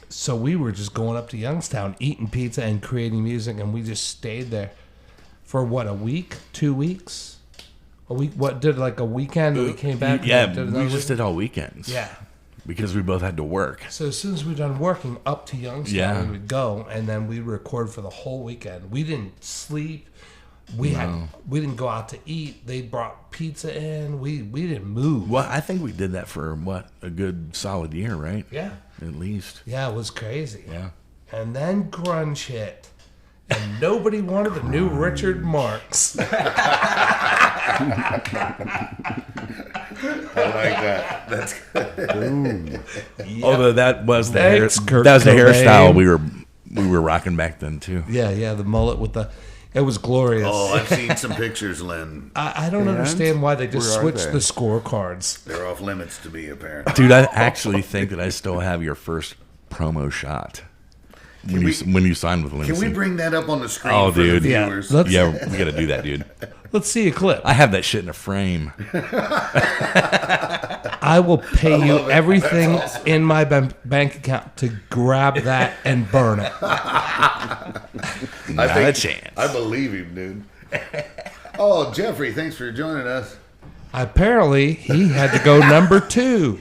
so we were just going up to Youngstown, eating pizza and creating music, and we just stayed there for what, a week, 2 weeks, a week. What did like a weekend? And we came back. Yeah, we just did all weekends. Yeah, because we both had to work. So as soon as we were done working up to Youngstown, we would go, and then we'd record for the whole weekend. We didn't sleep. We didn't go out to eat. They brought pizza in. We didn't move. Well, I think we did that for a good solid year, right? Yeah. At least. Yeah, it was crazy. Yeah. And then grunge hit. And nobody wanted the new Richard Marx. I like that. That's good. Although that was the Kurt hairstyle we were rocking back then too. Yeah, the mullet with the. It was glorious. Oh, I've seen some pictures, Len. I don't understand why they just switched the scorecards. They're off limits to me, apparently. Dude, I actually think that I still have your first promo shot when you signed with Lindsay. Can we bring that up on the screen for the viewers? Yeah, we got to do that, dude. Let's see a clip. I have that shit in a frame. I will pay you everything in my bank account to grab that and burn it. Not a chance. I believe him, dude. Oh, Jeffrey, thanks for joining us. Apparently, he had to go number 2.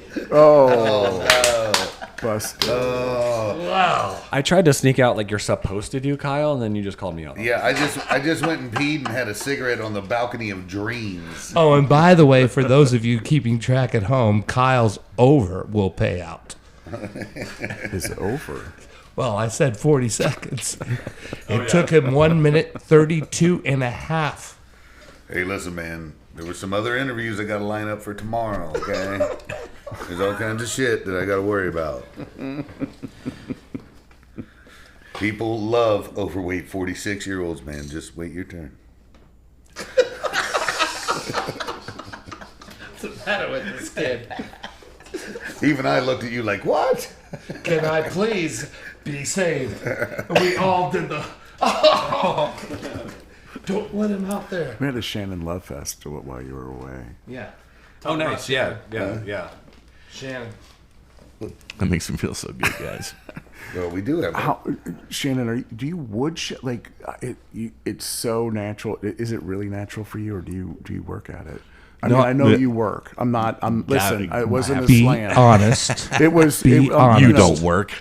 Busted. Wow. I tried to sneak out like you're supposed to do, Kyle, and then you just called me out. Yeah, I just went and peed and had a cigarette on the balcony of dreams. Oh, and by the way, for those of you keeping track at home, Kyle's over will pay out. Is over. Well, I said 40 seconds. It took him 1 minute, 32 and a half. Hey, listen, man. There were some other interviews I got to line up for tomorrow, okay? There's all kinds of shit that I got to worry about. People love overweight 46-year-olds, man. Just wait your turn. What's the matter with this kid? Even I looked at you like, what? Can I please be saved? We all did the. Oh, don't let him out there. We had a Shannon Love Fest while you were away. Yeah. Oh, nice. Yeah. Shannon. That makes me feel so good, guys. Well, we do have. Shannon, do you like it's so natural? Is it really natural for you, or do you work at it? I know you work. Listen, I wasn't a Be slam. honest. It was. Be honest. You don't work.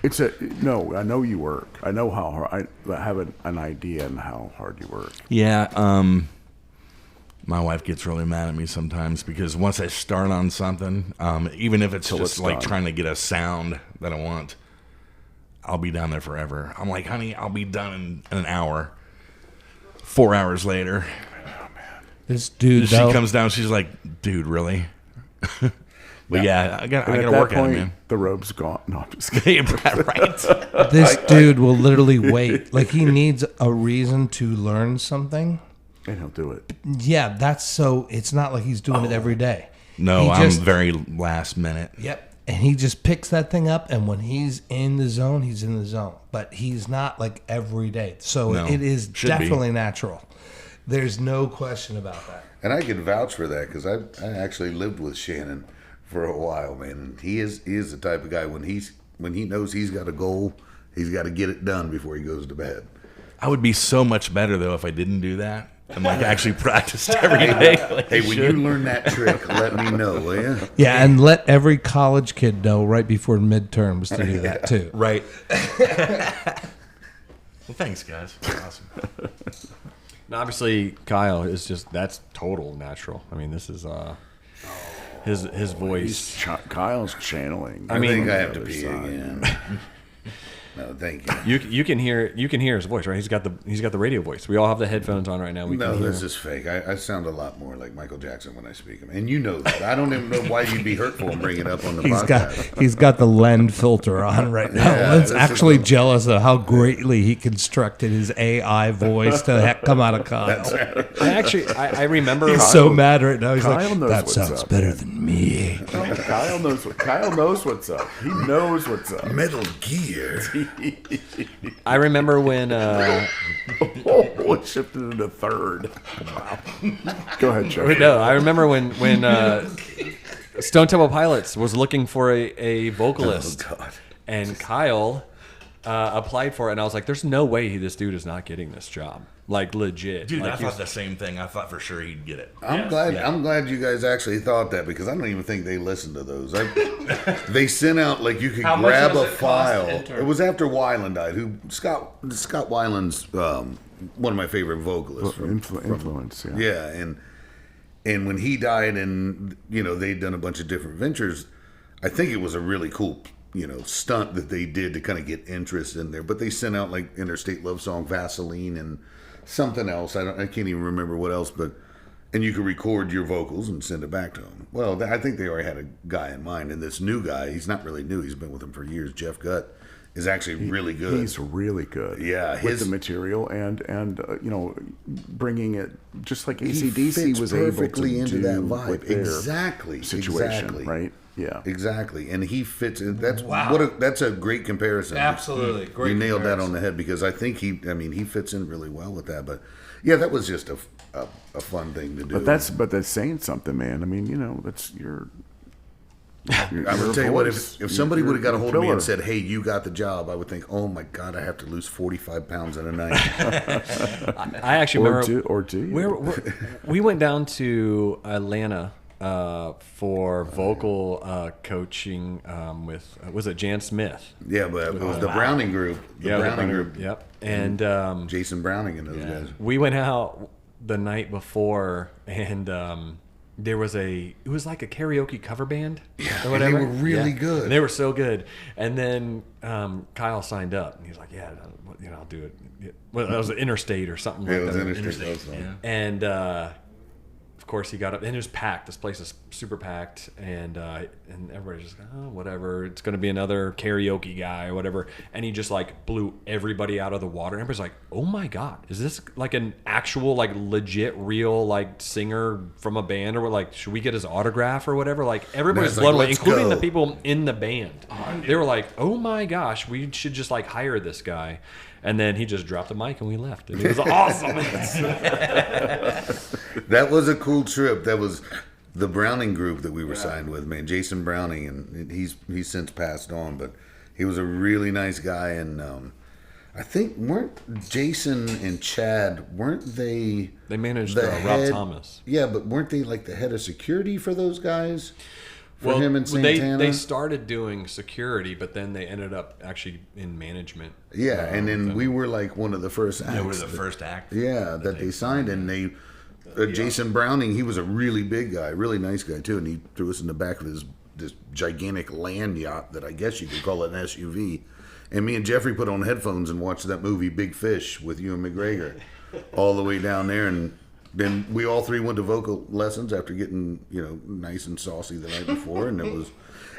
No. I know you work. I know how hard. I have an idea on how hard you work. Yeah. My wife gets really mad at me sometimes because once I start on something, even if it's just like trying to get a sound that I want, I'll be down there forever. I'm like, honey, I'll be done in an hour. 4 hours later. This dude, She comes down. She's like, "Dude, really?" But yeah, I got to work at it, man. The robe's gone. No, I'm just kidding. Right? this dude will literally wait. Like he needs a reason to learn something. And he'll do it. Yeah, that's so. It's not like he's doing it every day. No, He just- I'm very last minute. Yep. And he just picks that thing up, and when he's in the zone, he's in the zone. But he's not like every day. So No, it is should definitely natural. There's no question about that. And I can vouch for that because I actually lived with Shannon for a while, man. And he is the type of guy when he knows he's got a goal, he's got to get it done before he goes to bed. I would be so much better though if I didn't do that and like actually practiced every day. Like Hey, I when should. you learn that trick, let me know, will you? Yeah, and let every college kid know right before midterms to do that too. Right. Well, thanks, guys. Awesome. And obviously, Kyle is that's total natural. I mean, this is his voice. Kyle's channeling. I think I have to the other pee side. again. No, thank you. You can hear his voice, right? He's got the radio voice. We all have the headphones on right now. We No, can hear. this is fake. I sound a lot more like Michael Jackson when I speak him, and you know that. I don't even know why you'd be hurtful and bring it up on the podcast. He's got the Lend filter on right now. Yeah, Len's this actually is- jealous of how greatly he constructed his AI voice to come out of Kyle. I remember. He's so mad right now. He's Kyle like, knows that what's sounds up, better man." than me. Kyle knows what's up. He knows what's up. Metal Gear. I remember when. Oh, it shifted into third. Wow. Go ahead, Jeffrey. No, I remember when Stone Temple Pilots was looking for a vocalist, Oh, God. and Kyle applied for it, and I was like, "There's no way this dude is not getting this job, like legit." Dude, like, I thought the same thing. I thought for sure he'd get it. I'm glad you guys actually thought that because I don't even think they listened to those. They sent out like you could How much grab does a it cost to file. enter? It was after Weiland died. Scott Weiland's one of my favorite vocalists. Influence, yeah. Yeah, and when he died, and they'd done a bunch of different ventures. I think it was a really cool stunt that they did to kind of get interest in there. But they sent out like Interstate Love Song, Vaseline, and something else. I can't even remember what else, and you could record your vocals and send it back to them. Well, I think they already had a guy in mind, and this new guy, he's not really new. He's been with them for years. Jeff Gutt is actually really good. He's really good. Yeah, with the material and bringing it just like AC/DC fits was able to perfectly into do that vibe. with their Exactly. situation, right? Yeah. Exactly, and he fits in. That's a great comparison. Absolutely. Great You nailed that comparison. on the head because I think he fits in really well with that. But yeah, that was just a fun thing to do. But that's saying something, man. I mean, that's your. I would tell you what, if somebody would have got a hold of me and said, "Hey, you got the job," I would think, "Oh my God, I have to lose 45 pounds in a night." I actually remember. or do you? We went down to Atlanta for vocal coaching with was it Jan Smith? Yeah, but it was the Browning group. The Browning group. Yep. And Jason Browning and those guys. we went out the night before, and it was like a karaoke cover band or whatever. they were really good. And they were so good. And then Kyle signed up, and he was like, "Yeah, I'll do it." Well, that was Interstate or something Yeah, like it was that. Interstate. Love Song. And of course, he got up, and it was packed. This place is super packed, and everybody's just, oh, whatever. It's going to be another karaoke guy or whatever. And he just like blew everybody out of the water. And everybody's like, oh my God, is this like an actual, like legit, real, like singer from a band? Or like, should we get his autograph or whatever? Like everybody's blown away, including the people in the band. They were like, oh my gosh, we should just like hire this guy. And then he just dropped the mic and we left. And it was awesome. That was a cool trip. That was the Browning group that we were signed with, man. Jason Browning, and he's since passed on, but he was a really nice guy. And I think weren't Jason and Chad, weren't they? They managed head, Rob Thomas. Yeah, but weren't they like the head of security for those guys? For him and Santana? They started doing security, but then they ended up actually in management. Yeah, and then we were like one of the first acts. Yeah, we were the first act. Yeah, that they signed, and they Jason Browning, he was a really big guy, really nice guy too, and he threw us in the back of this gigantic land yacht that I guess you could call it an SUV. And me and Jeffrey put on headphones and watched that movie Big Fish with Ewan McGregor all the way down there, and then we all three went to vocal lessons after getting, nice and saucy the night before. And it was,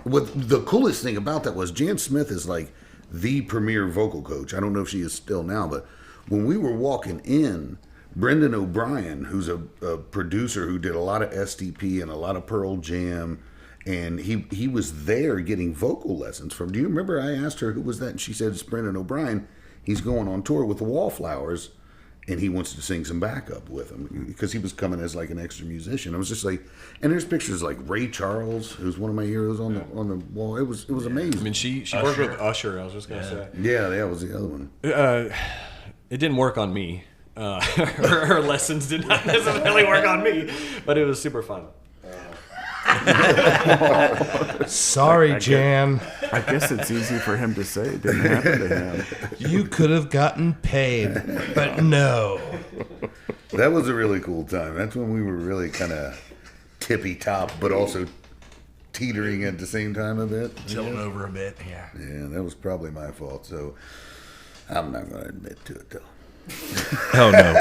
what the coolest thing about that was Jan Smith is like the premier vocal coach. I don't know if she is still now, but when we were walking in, Brendan O'Brien, who's a producer who did a lot of STP and a lot of Pearl Jam, and he was there getting vocal lessons from. Do you remember I asked her who was that? And she said it's Brendan O'Brien. He's going on tour with the Wallflowers. And he wants to sing some backup with him because he was coming as like an extra musician. I was just like, and there's pictures like Ray Charles, who's one of my heroes on the wall. It was amazing. I mean, she worked with Usher. I was just gonna say. Yeah, that was the other one. It didn't work on me. Her lessons did not necessarily work on me, but it was super fun. Sorry, Jan. I guess it's easy for him to say it didn't happen to him. You could have gotten paid, but no. That was a really cool time. That's when we were really kind of tippy top, but also teetering at the same time a bit. Tilting over a bit, yeah. Yeah, that was probably my fault. So I'm not going to admit to it though. Oh no,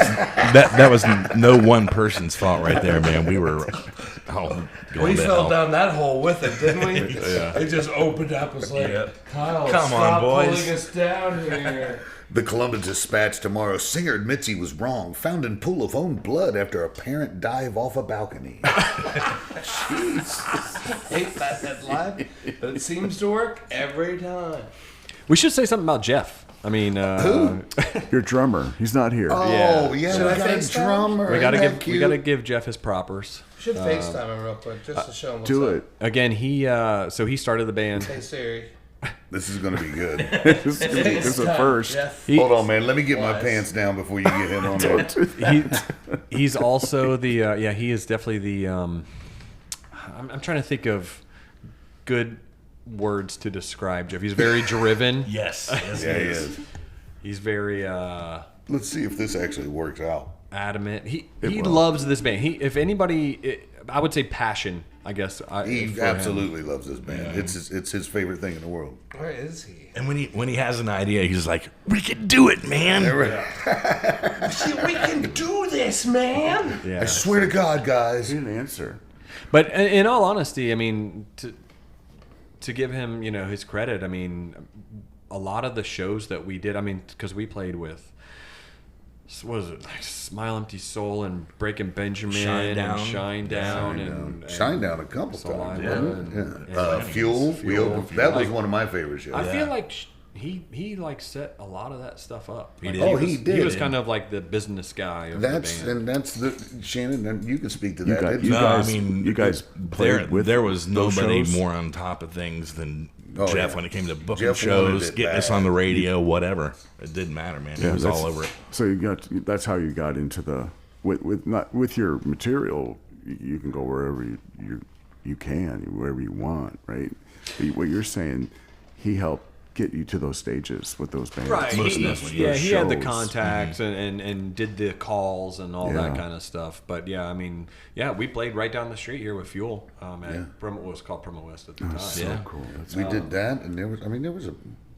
that was no one person's fault right there, man. We were, We fell down that hole with it, didn't we? Yeah. It just opened up. It was like, Kyle, Come on, stop boys. pulling us down here. The Columbus Dispatch tomorrow. Singer admits he was wrong. Found in pool of own blood after apparent dive off a balcony. Jeez. Hate that headline, but it seems to work every time. We should say something about Jeff. I mean, Who? Your drummer, he's not here. Oh, yeah, Should we I got a FaceTime? drummer. we gotta Isn't that give Jeff his propers. Should FaceTime him real quick just to show him what's Do up. it. Again, he started the band. Hey Siri. This is going to be good. This is a first. Jeff. He- Hold on, man. Let me get my Wise. pants down before you get him on there. He's also the he is definitely the I'm trying to think of good words to describe Jeff. He's very driven. yes, Yeah, he is. He's very Let's see if this actually works out. adamant. He will. loves this band. If anybody, I would say passion. I guess He for absolutely loves this band. It's his favorite thing in the world. Where is he? And when he has an idea, he's like, "We can do it, man." We can do this, man. him. Yeah. I swear to God, guys. He didn't answer. But in all honesty, I mean, to give him, his credit, I mean, a lot of the shows that we did, I mean, because we played with, what was it, like Smile Empty Soul and Breaking Benjamin Shine Down. and Shine Down and Shine Down a couple Saliva times. and- Yeah. Fuel. We opened, that was one of my favorite shows. I feel like he like set a lot of that stuff up. Like, did. Oh, was, he did. He was kind of like the business guy of That's the band. and that's the Shannon. And you can speak to You that. guys, It's- you No, guys, I mean, you guys played with there was those nobody shows? more on top of things than Oh, Jeff yeah. when it came to booking Jeff wanted shows, it getting us bad. on the radio, whatever. It didn't matter, man. He was that's- all over it. So that's how you got into the with your material. You can go wherever you can, wherever you want, right? But what you're saying, he helped get you to those stages with those bands. Right. Most He, definitely. yeah, Those he had the shows. contacts and did the calls and all that Yeah. kind of stuff. But yeah, I mean, yeah, we played right down the street here with Fuel at what was called Promo West at the time. So Yeah. cool. That's we did that, and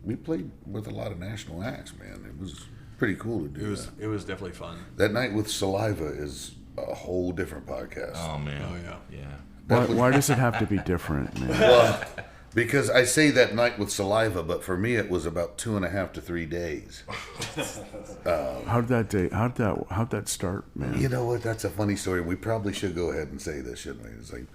we played with a lot of national acts, man. It was pretty cool to do. It was definitely fun. that night with Saliva is a whole different podcast. Oh man. Oh yeah. Why does it have to be different, man? Well, because I say that night with saliva, but for me it was about 2.5 to 3 days. How'd that start, man? You know what? That's a funny story. We probably should go ahead and say this, shouldn't we? It's like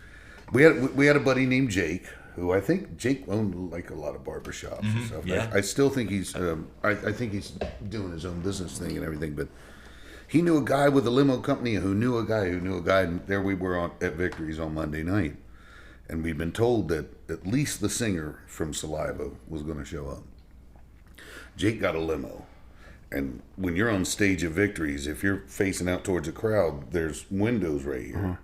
we had a buddy named Jake, who I think Jake owned like a lot of barbershops and stuff. yeah. I still think he's I think he's doing his own business thing and everything, but he knew a guy with a limo company who knew a guy, and there we were at Victory's on Monday night, and we'd been told that at least the singer from Saliva was going to show up. Jake got a limo. And when you're on stage at Victories, if you're facing out towards a crowd, there's windows right here.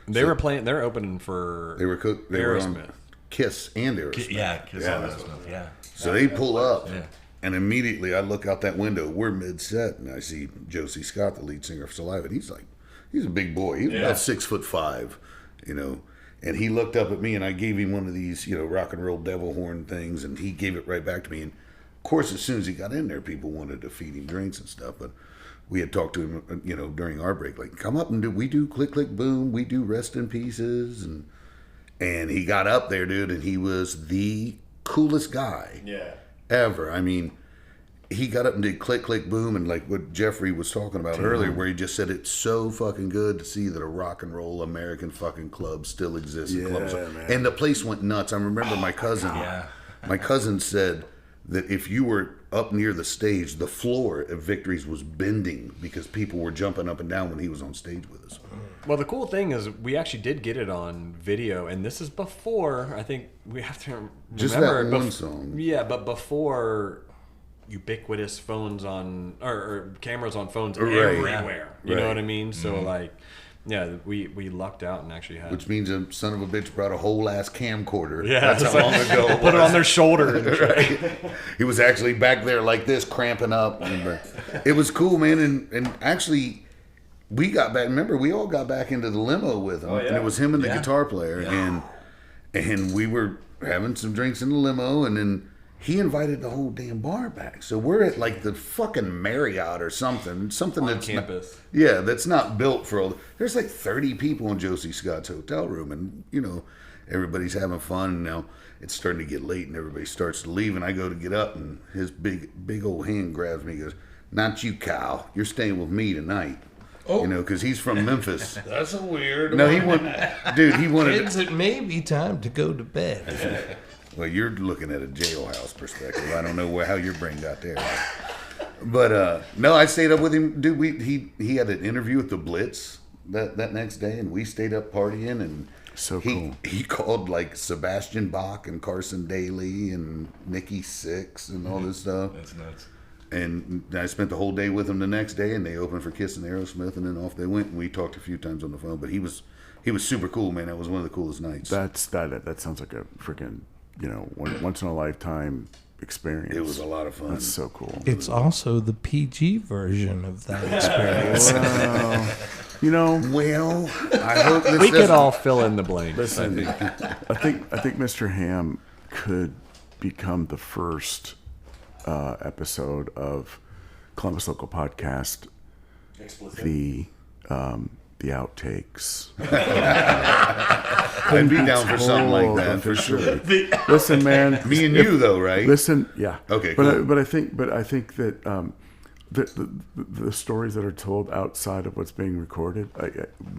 They were playing. They're opening for. They were on Aerosmith. Kiss and Aerosmith. Yeah, yeah. So they pull up, Yeah. and immediately I look out that window. We're mid-set, and I see Josie Scott, the lead singer of Saliva. And he's a big boy. He's about 6'5", And he looked up at me, and I gave him one of these, rock and roll devil horn things, and he gave it right back to me. And of course, as soon as he got in there, people wanted to feed him drinks and stuff. But we had talked to him, during our break, like, come up and we do Click Click Boom, we do Rest in Pieces, and he got up there, dude, and he was the coolest guy ever. I mean, he got up and did Click Click Boom, and like what Jeffrey was talking about earlier, where he just said it's so fucking good to see that a rock and roll American fucking club still exists. Yeah, man. And the place went nuts. I remember my cousin said that if you were up near the stage, the floor at Victories was bending because people were jumping up and down when he was on stage with us. Well, the cool thing is we actually did get it on video, and this is before. I think we have to remember Just that one song. Yeah, but before ubiquitous phones on or cameras on phones everywhere. You know what I mean? So like, yeah, we lucked out and actually had. Which means a son of a bitch brought a whole ass camcorder. Yeah, That's how long ago it put it was. on their shoulder. And Right. He was actually back there like this, cramping up. It was cool, man. And actually, we got back. Remember, we all got back into the limo with him, and it was him and the guitar player, and we were having some drinks in the limo, and then he invited the whole damn bar back. So we're at like the fucking Marriott or something on that's campus. that's not built for all. There's like 30 people in Josie Scott's hotel room, and everybody's having fun. Now it's starting to get late, and everybody starts to leave, and I go to get up, and his big old hand grabs me, and goes, "Not you, Kyle. You're staying with me tonight." Oh. Because he's from Memphis. That's a weird No, one. he wanted, dude. He wanted. Kids, it may be time to go to bed. Well, you're looking at a jailhouse perspective. I don't know how your brain got there. But no, I stayed up with him, dude. He had an interview with the Blitz that next day, and we stayed up partying. And So cool. He called like Sebastian Bach and Carson Daly and Nikki Sixx and all this stuff. That's nuts. And I spent the whole day with him the next day, and they opened for Kiss and Aerosmith, and then off they went. And we talked a few times on the phone, but he was super cool, man. That was one of the coolest nights. That sounds like a freaking once in a lifetime experience. It was a lot of fun. That's so cool. It's also the PG version of that experience. Well, I hope this We could doesn't- all fill in the blanks. Listen, I think Mr. Hamm could become the first episode of Columbus Local Podcast. The outtakes. I'd be down for something like that for sure. Listen, man. Me and you, though, right? Listen, yeah. Okay, but cool. but I think that the stories that are told outside of what's being recorded,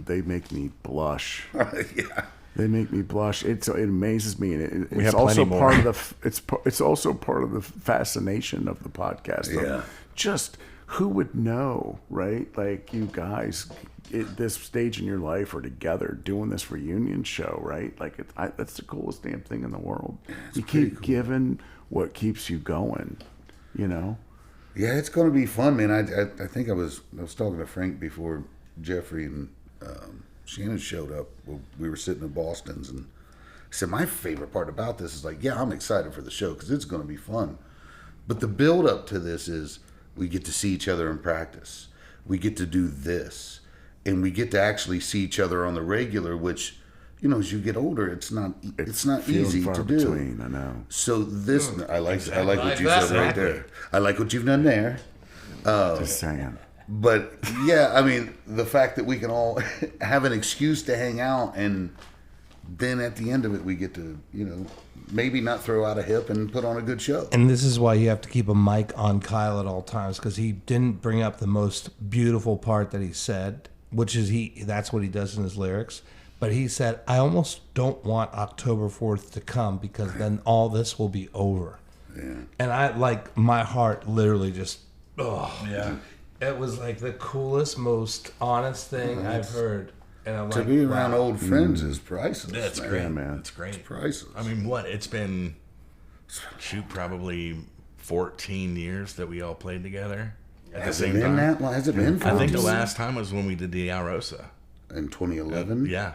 they make me blush. Yeah. They make me blush. It amazes me, and We it's have also plenty part more. of the. It's also part of the fascination of the podcast. Yeah. Just who would know, right? Like you guys, at this stage in your life are together doing this reunion show, right? Like that's the coolest damn thing in the world. You keep giving what keeps you going, Yeah, it's going to be fun, man. I think I was talking to Frank before Jeffrey and Shannon showed up. We were sitting in Boston's, and I said, my favorite part about this is like, yeah, I'm excited for the show because it's going to be fun. But the build up to this is we get to see each other in practice. We get to do this. And we get to actually see each other on the regular, which, as you get older, it's not few and easy far to do. between, I know. So this, I like what you Like said right there. I like what you've done there. Just saying. But yeah, I mean, the fact that we can all have an excuse to hang out, and then at the end of it, we get to, maybe not throw out a hip and put on a good show. And this is why you have to keep a mic on Kyle at all times, because he didn't bring up the most beautiful part that he said, which is that's what he does in his lyrics. But he said, I almost don't want October 4th to come because then all this will be over. Yeah. And my heart literally just, Yeah. it was like the coolest, most honest thing I've heard. And I'm To be around old friends is priceless. That's man. great, man. That's great. It's priceless. I mean, it's been, probably 14 years that we all played together at has the it same been time. that long? Has it been? I think the 14? last time was when we did the Arosa. In 2011? Yeah.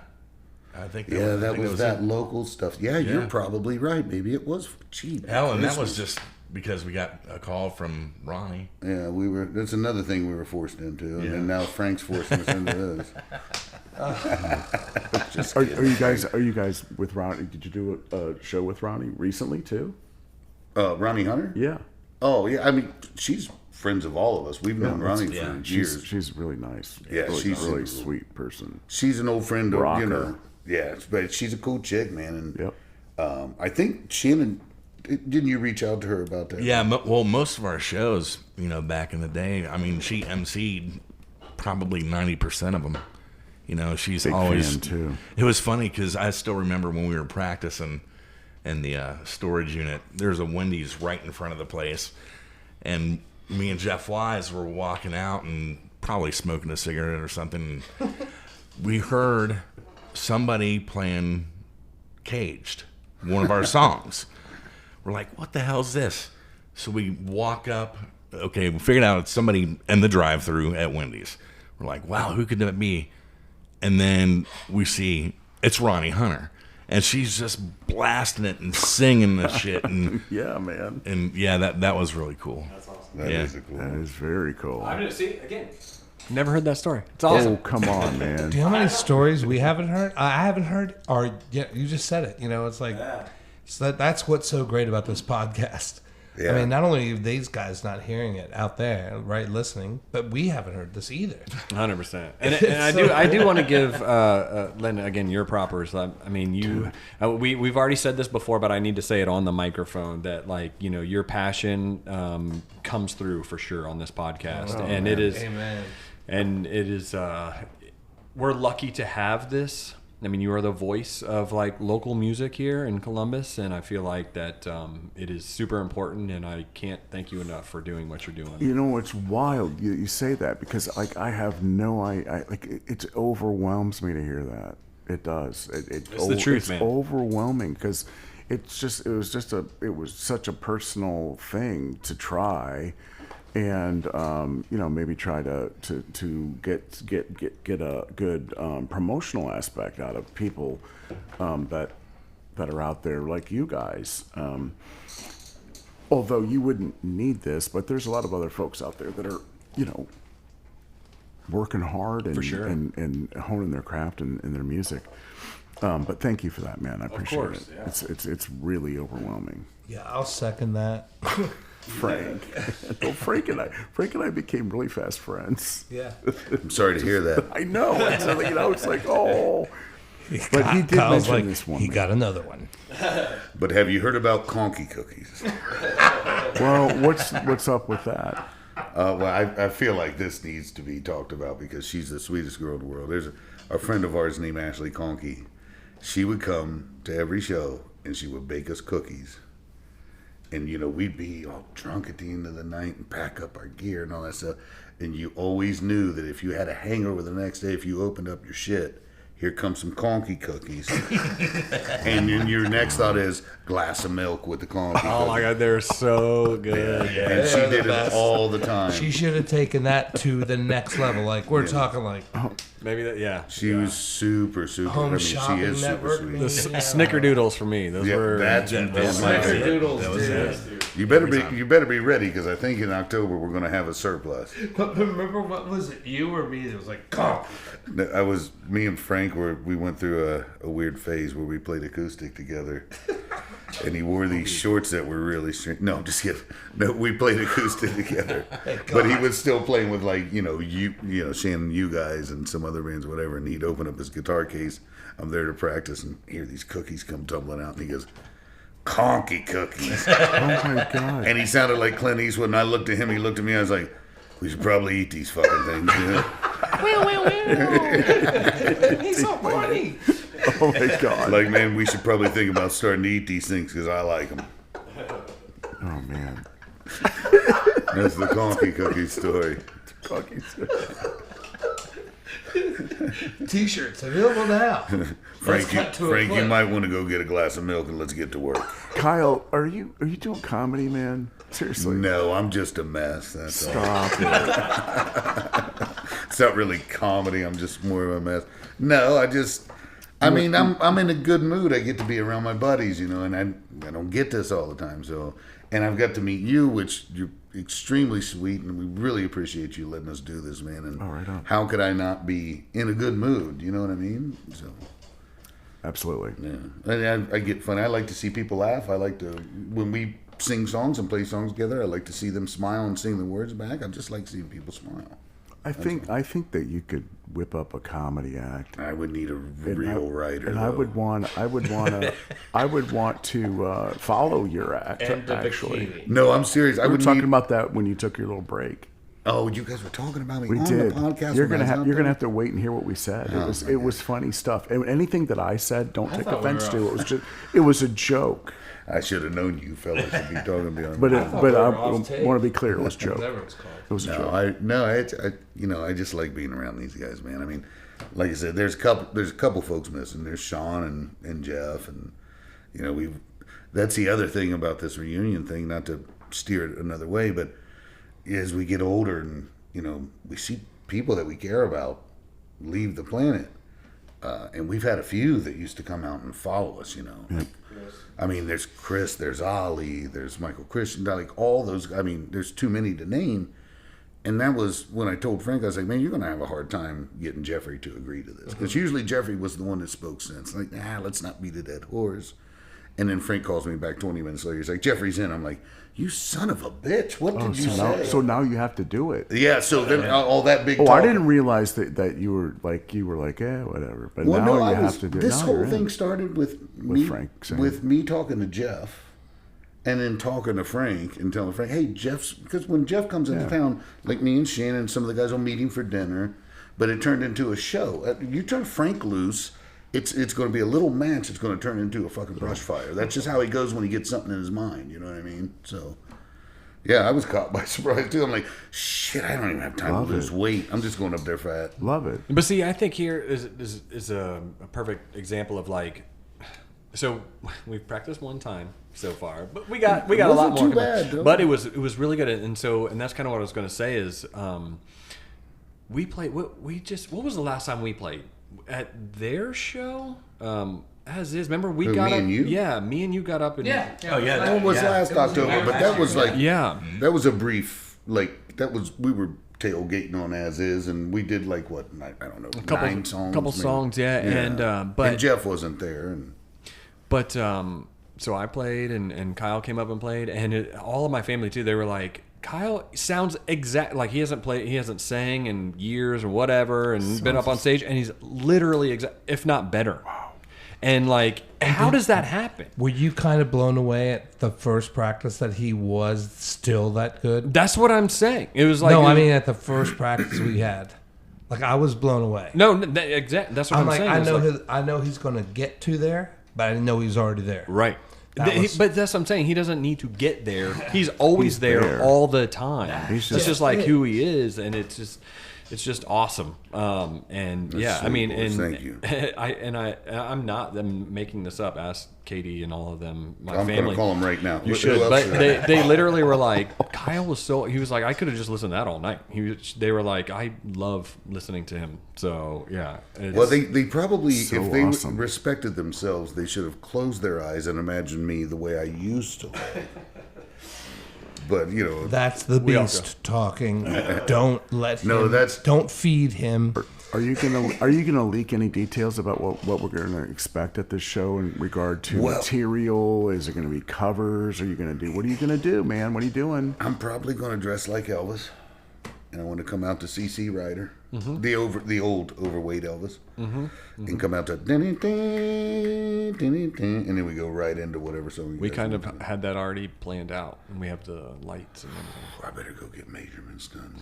I think That was that it. local stuff. Yeah, you're probably right. Maybe it was cheap. Hell, and that was just because we got a call from Ronnie. Yeah, that's another thing we were forced into, and Yeah. then now Frank's forcing us into this. Are you guys with Ronnie? Did you do a show with Ronnie recently too? Ronnie Hunter? Yeah. Oh, yeah. I mean, she's friends of all of us. We've known Ronnie for years. She's really nice. Yeah, really, she's a really super sweet person. She's an old friend of, Rocker. Yeah, but she's a cool chick, man. And Yep. I think Shannon, didn't you reach out to her about that? Yeah, well, most of our shows, back in the day, I mean, she emceed probably 90% of them. She's Big always fan, too. It was funny because I still remember when we were practicing in the storage unit. There's a Wendy's right in front of the place, and me and Jeff Wise were walking out and probably smoking a cigarette or something. We heard somebody playing "Caged," one of our songs. We're like, "What the hell's this?" So we walk up. Okay, we figured out it's somebody in the drive-thru at Wendy's. We're like, "Wow, who could that be?" And then we see it's Ronnie Hunter, and she's just blasting it and singing the shit, and Yeah, man. that was really cool. That's awesome. That Yeah. is a cool That one. is very cool. I'm gonna see again. Never heard that story. It's awesome. Oh, come on, man. Do you know how many stories we haven't heard? I haven't heard, or you just said it. It's like, so that's what's so great about this podcast. Yeah. I mean, not only are these guys not hearing it out there, right, listening, but we haven't heard this either. 100%. And I do want to give Len again your propers. I mean, we've already said this before, but I need to say it on the microphone that your passion comes through for sure on this podcast, and it is. Amen. And it is. We're lucky to have this. I mean, you are the voice of local music here in Columbus, and I feel like that it is super important, and I can't thank you enough for doing what you're doing. It's wild you say that because I have no it overwhelms me to hear that. It does. It's the truth, it's man. overwhelming because it was such a personal thing to try, and maybe try to get a good promotional aspect out of people that are out there like you guys. Although you wouldn't need this, but there's a lot of other folks out there that are working hard and For sure. and honing their craft and their music. But thank you for that, man. I appreciate course, it. yeah. It's really overwhelming. Yeah, I'll second that. Frank. No, Frank and I became really fast friends. Yeah. I'm sorry to hear that. I know. It's like, oh. But he did Kyle's mention like, this one. he man. got another one. But have you heard about conky cookies? Well, what's up with that? Well, I feel like this needs to be talked about because she's the sweetest girl in the world. There's a friend of ours named Ashley Conkey. She would come to every show and she would bake us cookies. And, we'd be all drunk at the end of the night and pack up our gear and all that stuff. And you always knew that if you had a hangover the next day, if you opened up your shit, here comes some conky cookies. And then your next thought is glass of milk with the conky Oh cookies. my God, they're so good. And she did it all the time. She should have taken that to the next level. Like, we're talking like Maybe that. Yeah. She was super, super. Home she shopping is super network. sweet. The snickerdoodles for me. Those Yeah, were. that's my favorite. Doodles, dude. You better be ready because I think in October we're going to have a surplus. But remember, what was it? You or me? That was like, God. Me and Frank we went through a weird phase where we played acoustic together, And he wore these shorts that were really strange. No, just kidding. No, we played acoustic together, but he was still playing with like Shannon, you guys, and some other bands, or whatever. And he'd open up his guitar case. I'm there to practice, and hear these cookies come tumbling out, and he goes, "Conky cookies." Oh my god! And he sounded like Clint Eastwood. And I looked at him. He looked at me. I was like, "We should probably eat these fucking things." You know? He's so funny. Oh my god! Like, man, we should probably think about starting to eat these things because I like them. Oh man! That's the conky cookie story. T-shirts available now. Frank, cut to a you clip. might want to go get a glass of milk and let's get to work. Kyle, are you doing comedy, man? Seriously? No, I'm just a mess. That's all. Stop it. It's not really comedy. I'm just more of a mess. No, I mean, I'm in a good mood. I get to be around my buddies, and I don't get this all the time. So, and I've got to meet you, which you're extremely sweet, and we really appreciate you letting us do this, man. And right on. How could I not be in a good mood? You know what I mean? So, Absolutely. yeah, and I get fun. I like to see people laugh. I like to when we sing songs and play songs together. I like to see them smile and sing the words back. I just like seeing people smile. I think that you could whip up a comedy act. I would need a real writer. And though. I would want to follow your act. And the actually, bikini. No, I'm serious. I we were would talking need. about that when you took your little break. Oh, you guys were talking about me We on did. the podcast. You're when gonna I was have out you're gonna there? have to wait and hear what we said. It was funny stuff. And anything that I said, don't take thought we offense were to. It was a joke. I should have known you fellas would be talking to me on. But thought we were I off tape. want to be clear. It was a joke. Whatever it's called. It was a joke. I just like being around these guys, man. I mean, like I said, there's a couple folks missing. There's Sean and Jeff, and that's the other thing about this reunion thing. Not to steer it another way, but as we get older and we see people that we care about leave the planet, and we've had a few that used to come out and follow us. I mean, there's Chris, there's Ali, there's Michael Christian, like all those. I mean, there's too many to name. And that was when I told Frank, I was like, man, you're going to have a hard time getting Jeffrey to agree to this. Because usually Jeffrey was the one that spoke sense. Like, let's not beat a dead horse. And then Frank calls me back 20 minutes later. He's like, Jeffrey's in. I'm like, you son of a bitch. What did you say? So now you have to do it. Yeah, so then all that big talk. I didn't realize that you were like, whatever. But now you have to do it. This Now whole you're in. thing started with Frank saying. with me talking to Jeff. And then talking to Frank and telling Frank, hey, because when Jeff comes into town, like me and Shannon, some of the guys will meet him for dinner, but it turned into a show. You turn Frank loose, it's going to be a little match. It's going to turn into a fucking brush fire. That's just how he goes when he gets something in his mind. You know what I mean? So, yeah, I was caught by surprise too. I'm like, shit, I don't even have time to lose weight. I'm just going up there fat. Love it. But see, I think here is a perfect example of like, so we've practiced one time so far, but we got a lot more. Too bad, though. But it was really good, and that's kind of what I was going to say is, we played. What was the last time we played at their show? As is, remember we got me up. and you? Yeah, me and you got up. And, That was last October, but that was like that was a brief we were tailgating on As Is, and we did like what I don't know, 9 songs, couple maybe. songs, and but and Jeff wasn't there, and. But so I played, and Kyle came up and played, and all of my family too. They were like, Kyle sounds exact like he hasn't sang in years or whatever, and been up on stage, and he's literally if not better. Wow. And like, how does that happen? Were you kind of blown away at the first practice that he was still that good? That's what I'm saying. It was like No, I mean at the first practice we had. Like I was blown away. No, exactly. That's what I'm like, saying. I know he's going to get to there, but I didn't know he was already there. Right. Was, but that's what I'm saying. He doesn't need to get there. He's always there all the time. That's just like who he is, and it's just awesome. And That's yeah, I mean, sweet, and thank you. I'm not making this up. Ask Katie and all of them. My I'm family. gonna call him right now. You Who should, else but should I? they literally were like, Kyle was so. He was like, I could have just listened to that all night. They were like, I love listening to him. So yeah. Well, they probably, So if they awesome. respected themselves, they should have closed their eyes and imagined me the way I used to look. But you know, That's the beast talking. Don't let him. No, that's- Don't feed him. Are you gonna leak any details about what we're gonna expect at this show in regard to material? Is it gonna be covers? What are you gonna do, man? What are you doing? I'm probably going to dress like Elvis, and I want to come out to CC Rider, the old overweight Elvis, and come out to and then we go right into whatever song. We kind of had that already planned out, and we have the lights and everything. I better go get measurements done.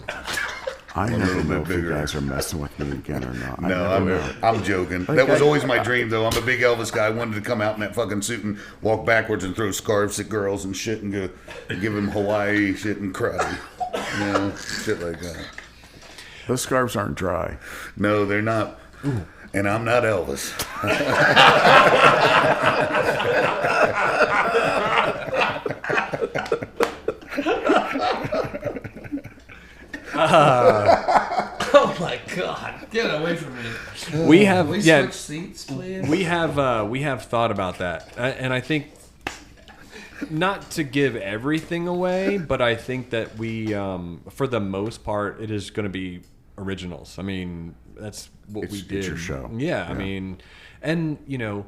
I A never little know bit if you bigger. guys are messing with me again or not. No, I'm joking. That was always my dream, though. I'm a big Elvis guy. I wanted to come out in that fucking suit and walk backwards and throw scarves at girls and shit and go give them Hawaii shit and karate. You know, shit like that. Those scarves aren't dry. No, they're not. And I'm not Elvis. Oh my God! Get away from me. We have Switch seats, please. we have thought about that, and I think not to give everything away, but I think that we, for the most part, it is going to be originals. I mean, that's what we did. It's your show. Yeah, I mean, and you know,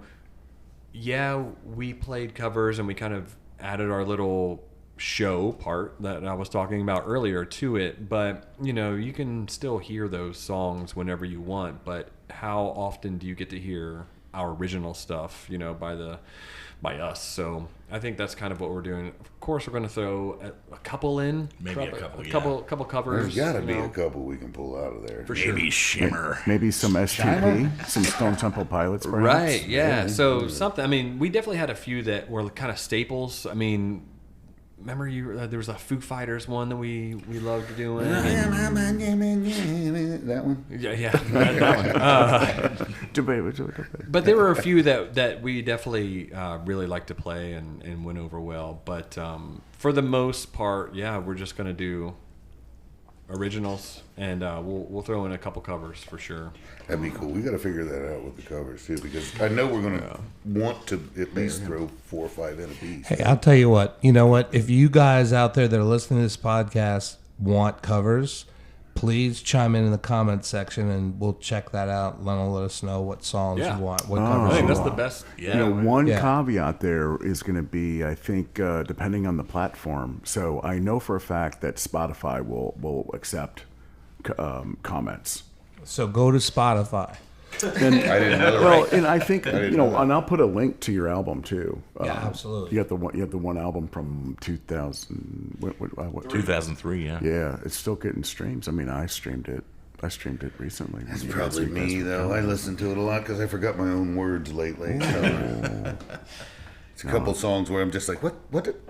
yeah, we played covers and we kind of added our little show part that I was talking about earlier to it, but you know, you can still hear those songs whenever you want, but how often do you get to hear our original stuff, you know, by us? So I think that's kind of what we're doing. Of course, we're going to throw a couple in, Maybe a couple, yeah. couple covers. There's got to you be know, a couple we can pull out of there. for sure. Maybe Shimmer. Maybe some STP, some Stone Temple Pilots, perhaps? Right, yeah. So something, I mean, we definitely had a few that were kind of staples. I mean, remember there was a Foo Fighters one that we loved doing. That one? Yeah, that one. But there were a few that we definitely really liked to play and went over well. But for the most part, yeah, we're just going to do originals, and we'll throw in a couple covers for sure. That'd be cool. We got to figure that out with the covers too, because I know we're gonna want to at least throw 4 or 5 in a piece. Hey, I'll tell you what. You know what? If you guys out there that are listening to this podcast want covers, please chime in the comments section, and we'll check that out. Let us know what songs Yeah. you want, what I covers think you that's the want. best. You know, one Yeah. caveat there is going to be, I think, depending on the platform. So I know for a fact that Spotify will accept comments. So go to Spotify. And, I didn't know. well, and I think didn't you know, know that. and I'll put a link to your album too. Yeah, absolutely. You have the one album from 2000. What 2003, yeah. Yeah, it's still getting streams. I mean, I streamed it recently. It's probably me though. I listen to it a lot because I forgot my own words lately. So. It's a couple songs where I'm just like, what?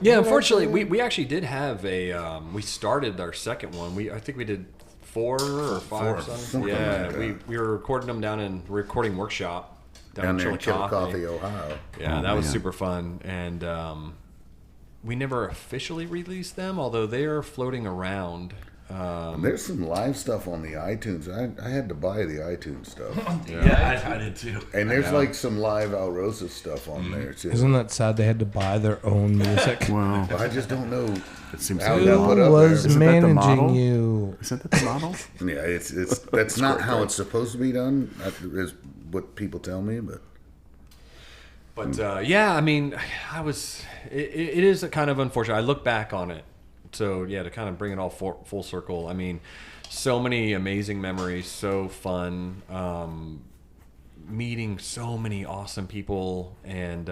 Yeah, unfortunately, we actually did have a. We started our second one. I think we did 4 or 5 songs. something Yeah, like that. we were recording them down in recording workshop Down there in Chillicothe. Chillicothe, Ohio. Yeah, Oh, that was man. super fun, and we never officially released them, although they are floating around. There's some live stuff on the iTunes. I had to buy the iTunes stuff. Yeah, I did too. And there's like some live Alrosa stuff on there too. Isn't that sad? They had to buy their own music. Wow, But I just don't know it seems how like that Who put up was Isn't that the managing model? you? Isn't that the model? there. Yeah, it's that's not how it's supposed to be done. That is what people tell me, but But yeah, I mean, it is a kind of unfortunate. I look back on it. So yeah, to kind of bring it all full circle. I mean, so many amazing memories, so fun, meeting so many awesome people, and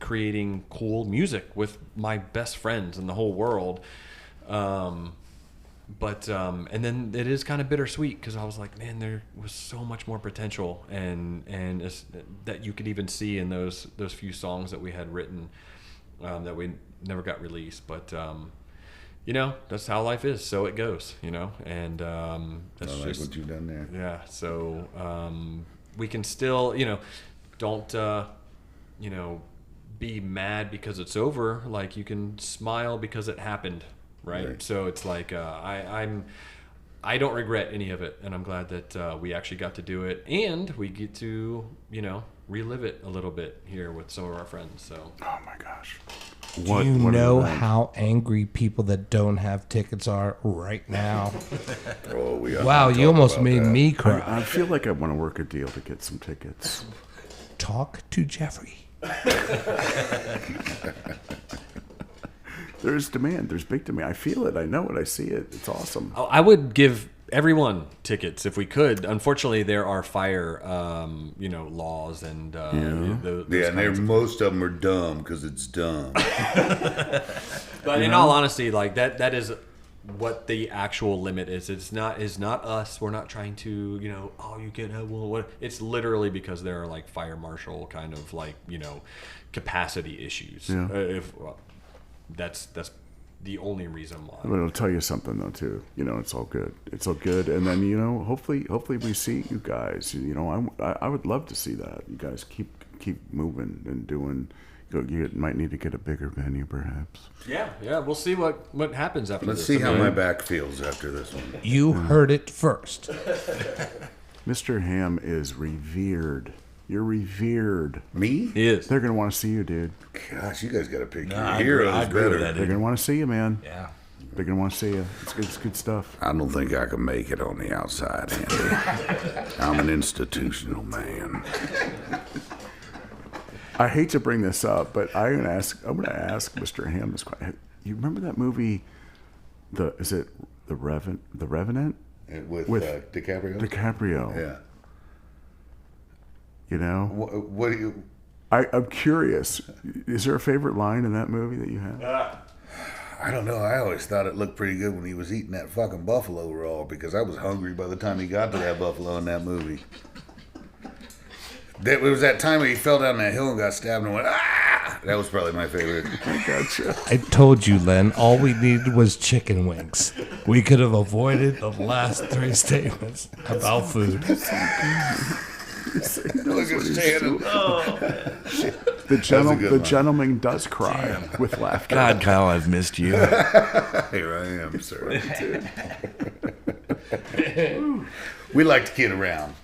creating cool music with my best friends in the whole world. But and then it is kind of bittersweet because I was like, man, there was so much more potential, and that you could even see in those few songs that we had written that we never got released. But you know, that's how life is. So it goes, you know, and that's I like just what you've done there. yeah. So we can still, you know, don't you know, be mad because it's over. Like, you can smile because it happened. Right. So it's like I don't regret any of it, and I'm glad that we actually got to do it, and we get to, you know, relive it a little bit here with some of our friends. So Oh my gosh. What, Do you what know event? how angry people that don't have tickets are right now? Oh, we gotta Wow, talk you almost about made that. me cry. I feel like I want to work a deal to get some tickets. Talk to Jeffrey. There's demand. There's big demand. I feel it. I know it. I see it. It's awesome. I would give everyone tickets if we could. Unfortunately, there are fire, laws and those Yeah, kinds and most of them are dumb because it's dumb. But in all honesty, like that is what the actual limit is. It's not us. We're not trying to, you can have what. It's literally because there are like fire marshal kind of like capacity issues. Yeah. That's the only reason why. But it'll tell you something though too. It's all good. It's all good. And then hopefully we see you guys. I would love to see that. You guys keep moving and doing. You might need to get a bigger venue, perhaps. Yeah. We'll see what happens after Let's this. see how my back feels after this one. You heard it first. Mr. Hamm is revered. You're revered. Me? He is. They're gonna want to see you, dude. Gosh, you guys got to pick your I heroes agree with better. that, They're gonna want to see you, man. Yeah. They're gonna want to see you. It's good stuff. I don't think I can make it on the outside, Andy. I'm an institutional man. I hate to bring this up, but I'm gonna ask Mr. Hamm this question. You remember that movie? Is it the Revenant? With DiCaprio? DiCaprio. Yeah. What do you... I'm curious. Is there a favorite line in that movie that you have? I don't know. I always thought it looked pretty good when he was eating that fucking buffalo raw because I was hungry by the time he got to that buffalo in that movie. It was that time when he fell down that hill and got stabbed and went, ah! That was probably my favorite. I gotcha. I told you, Len, all we needed was chicken wings. We could have avoided the last 3 statements about food. Look at Shannon. The gentleman does cry with laughter. God, Kyle, I've missed you. Here I am, sir. We like to kid around.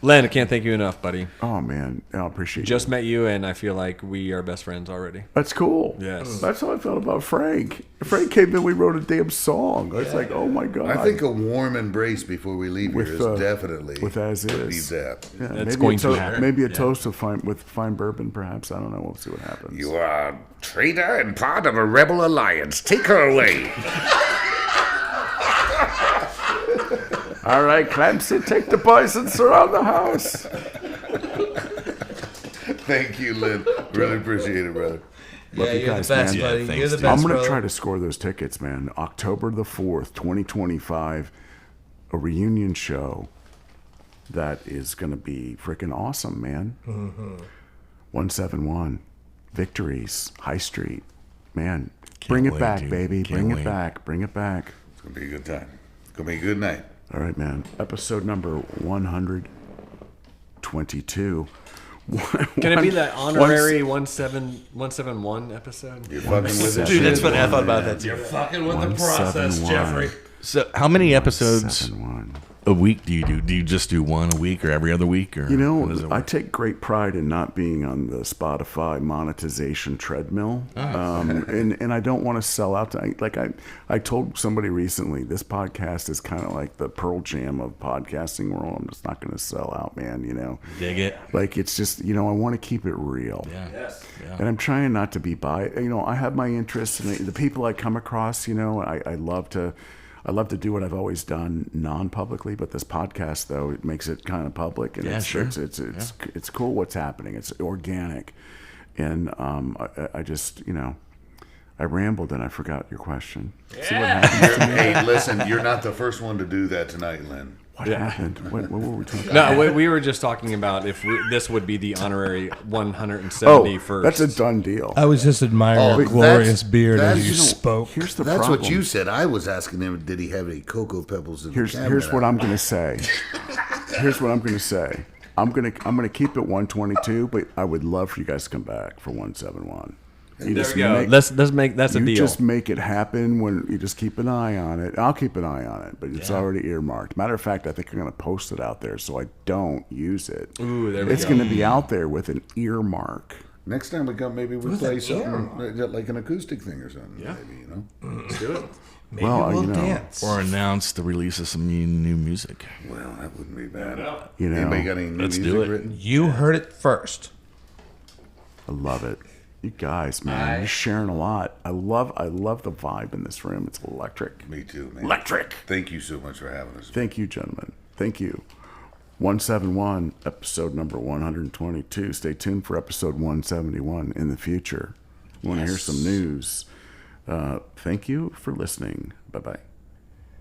Len, I can't thank you enough, buddy. Oh man, I appreciate Just it. met you, and I feel like we are best friends already. That's cool. Yes. That's how I felt about Frank. Frank came in, we wrote a damn song. It's like, oh my god. I think a warm embrace before we leave With, here is definitely with As Is. Need that. Yeah, That's maybe going a to happen. Maybe a toast with fine bourbon, perhaps. I don't know. We'll see what happens. You are a traitor and part of a rebel alliance. Take her away. All right, Clancy, take the boys and surround the house. Thank you, Lynn. Really appreciate it, brother. Yeah, you you're guys, the best, man. buddy. Yeah, You're the thanks, best, I'm going to brother. try to score those tickets, man. October the 4th, 2025, a reunion show that is going to be freaking awesome, man. 171, Victories, High Street. Man, bring it wait, back, dude. baby. Can't Bring it wait. back. Bring it back. It's going to be a good time. It's going to be a good night. All right, man. Episode number 122. Can it be that honorary 171 episode? You're fucking with it. Dude, that's funny. I thought about that too. You're fucking with the process, 171. Jeffrey. So, how many episodes 171. a week do you do? Do you just do one a week or every other week? Or You how does it know, I work? take great pride in not being on the Spotify monetization treadmill, and I don't want to sell out. I told somebody recently, this podcast is kind of like the Pearl Jam of podcasting world. I'm just not going to sell out, man. Dig it. Like it's just I want to keep it real. Yeah. Yes. Yeah. And I'm trying not to be biased. I have my interests, and the people I come across. I love to do what I've always done non-publicly, but this podcast though, it makes it kind of public, and Yeah, sure. it's cool what's happening. It's organic, and I just I rambled and I forgot your question. See what happened? Hey, listen, you're not the first one to do that tonight, Lynn. What happened? What were we talking No, about? we were just talking about if this would be the honorary 171st. Oh, that's a done deal. I was just admiring Oh, your glorious that's- beard as that's- you you know, spoke. Here's the That's problem. what you said. I was asking him, did he have any cocoa pebbles in the cabinet? Here's what I'm gonna say. Here's what I'm gonna say. I'm gonna keep it 122, but I would love for you guys to come back for 171. You There just we go. make- Let's make that's a you deal. just make it happen when you just keep an eye on it. I'll keep an eye on it, but it's already earmarked. Matter of fact, I think I'm going to post it out there so I don't use it. Ooh, there we It's go. going to be out there with an earmark. Next time we come, maybe we With play an something like an acoustic thing or something. Yeah. Maybe, you know. Let's do it. Maybe Well, we'll you know, dance. Or announce the release of some new music. Well, that wouldn't be bad. You know, Anybody got any new let's music do it. written? You heard it first. I love it. You guys, man, you're sharing a lot. I love the vibe in this room. It's electric. Me too, man. Electric. Thank you so much for having us. Thank you, gentlemen. Thank you. 171, episode number 122. Stay tuned for episode 171 in the future. Want to hear some news? Thank you for listening. Bye-bye.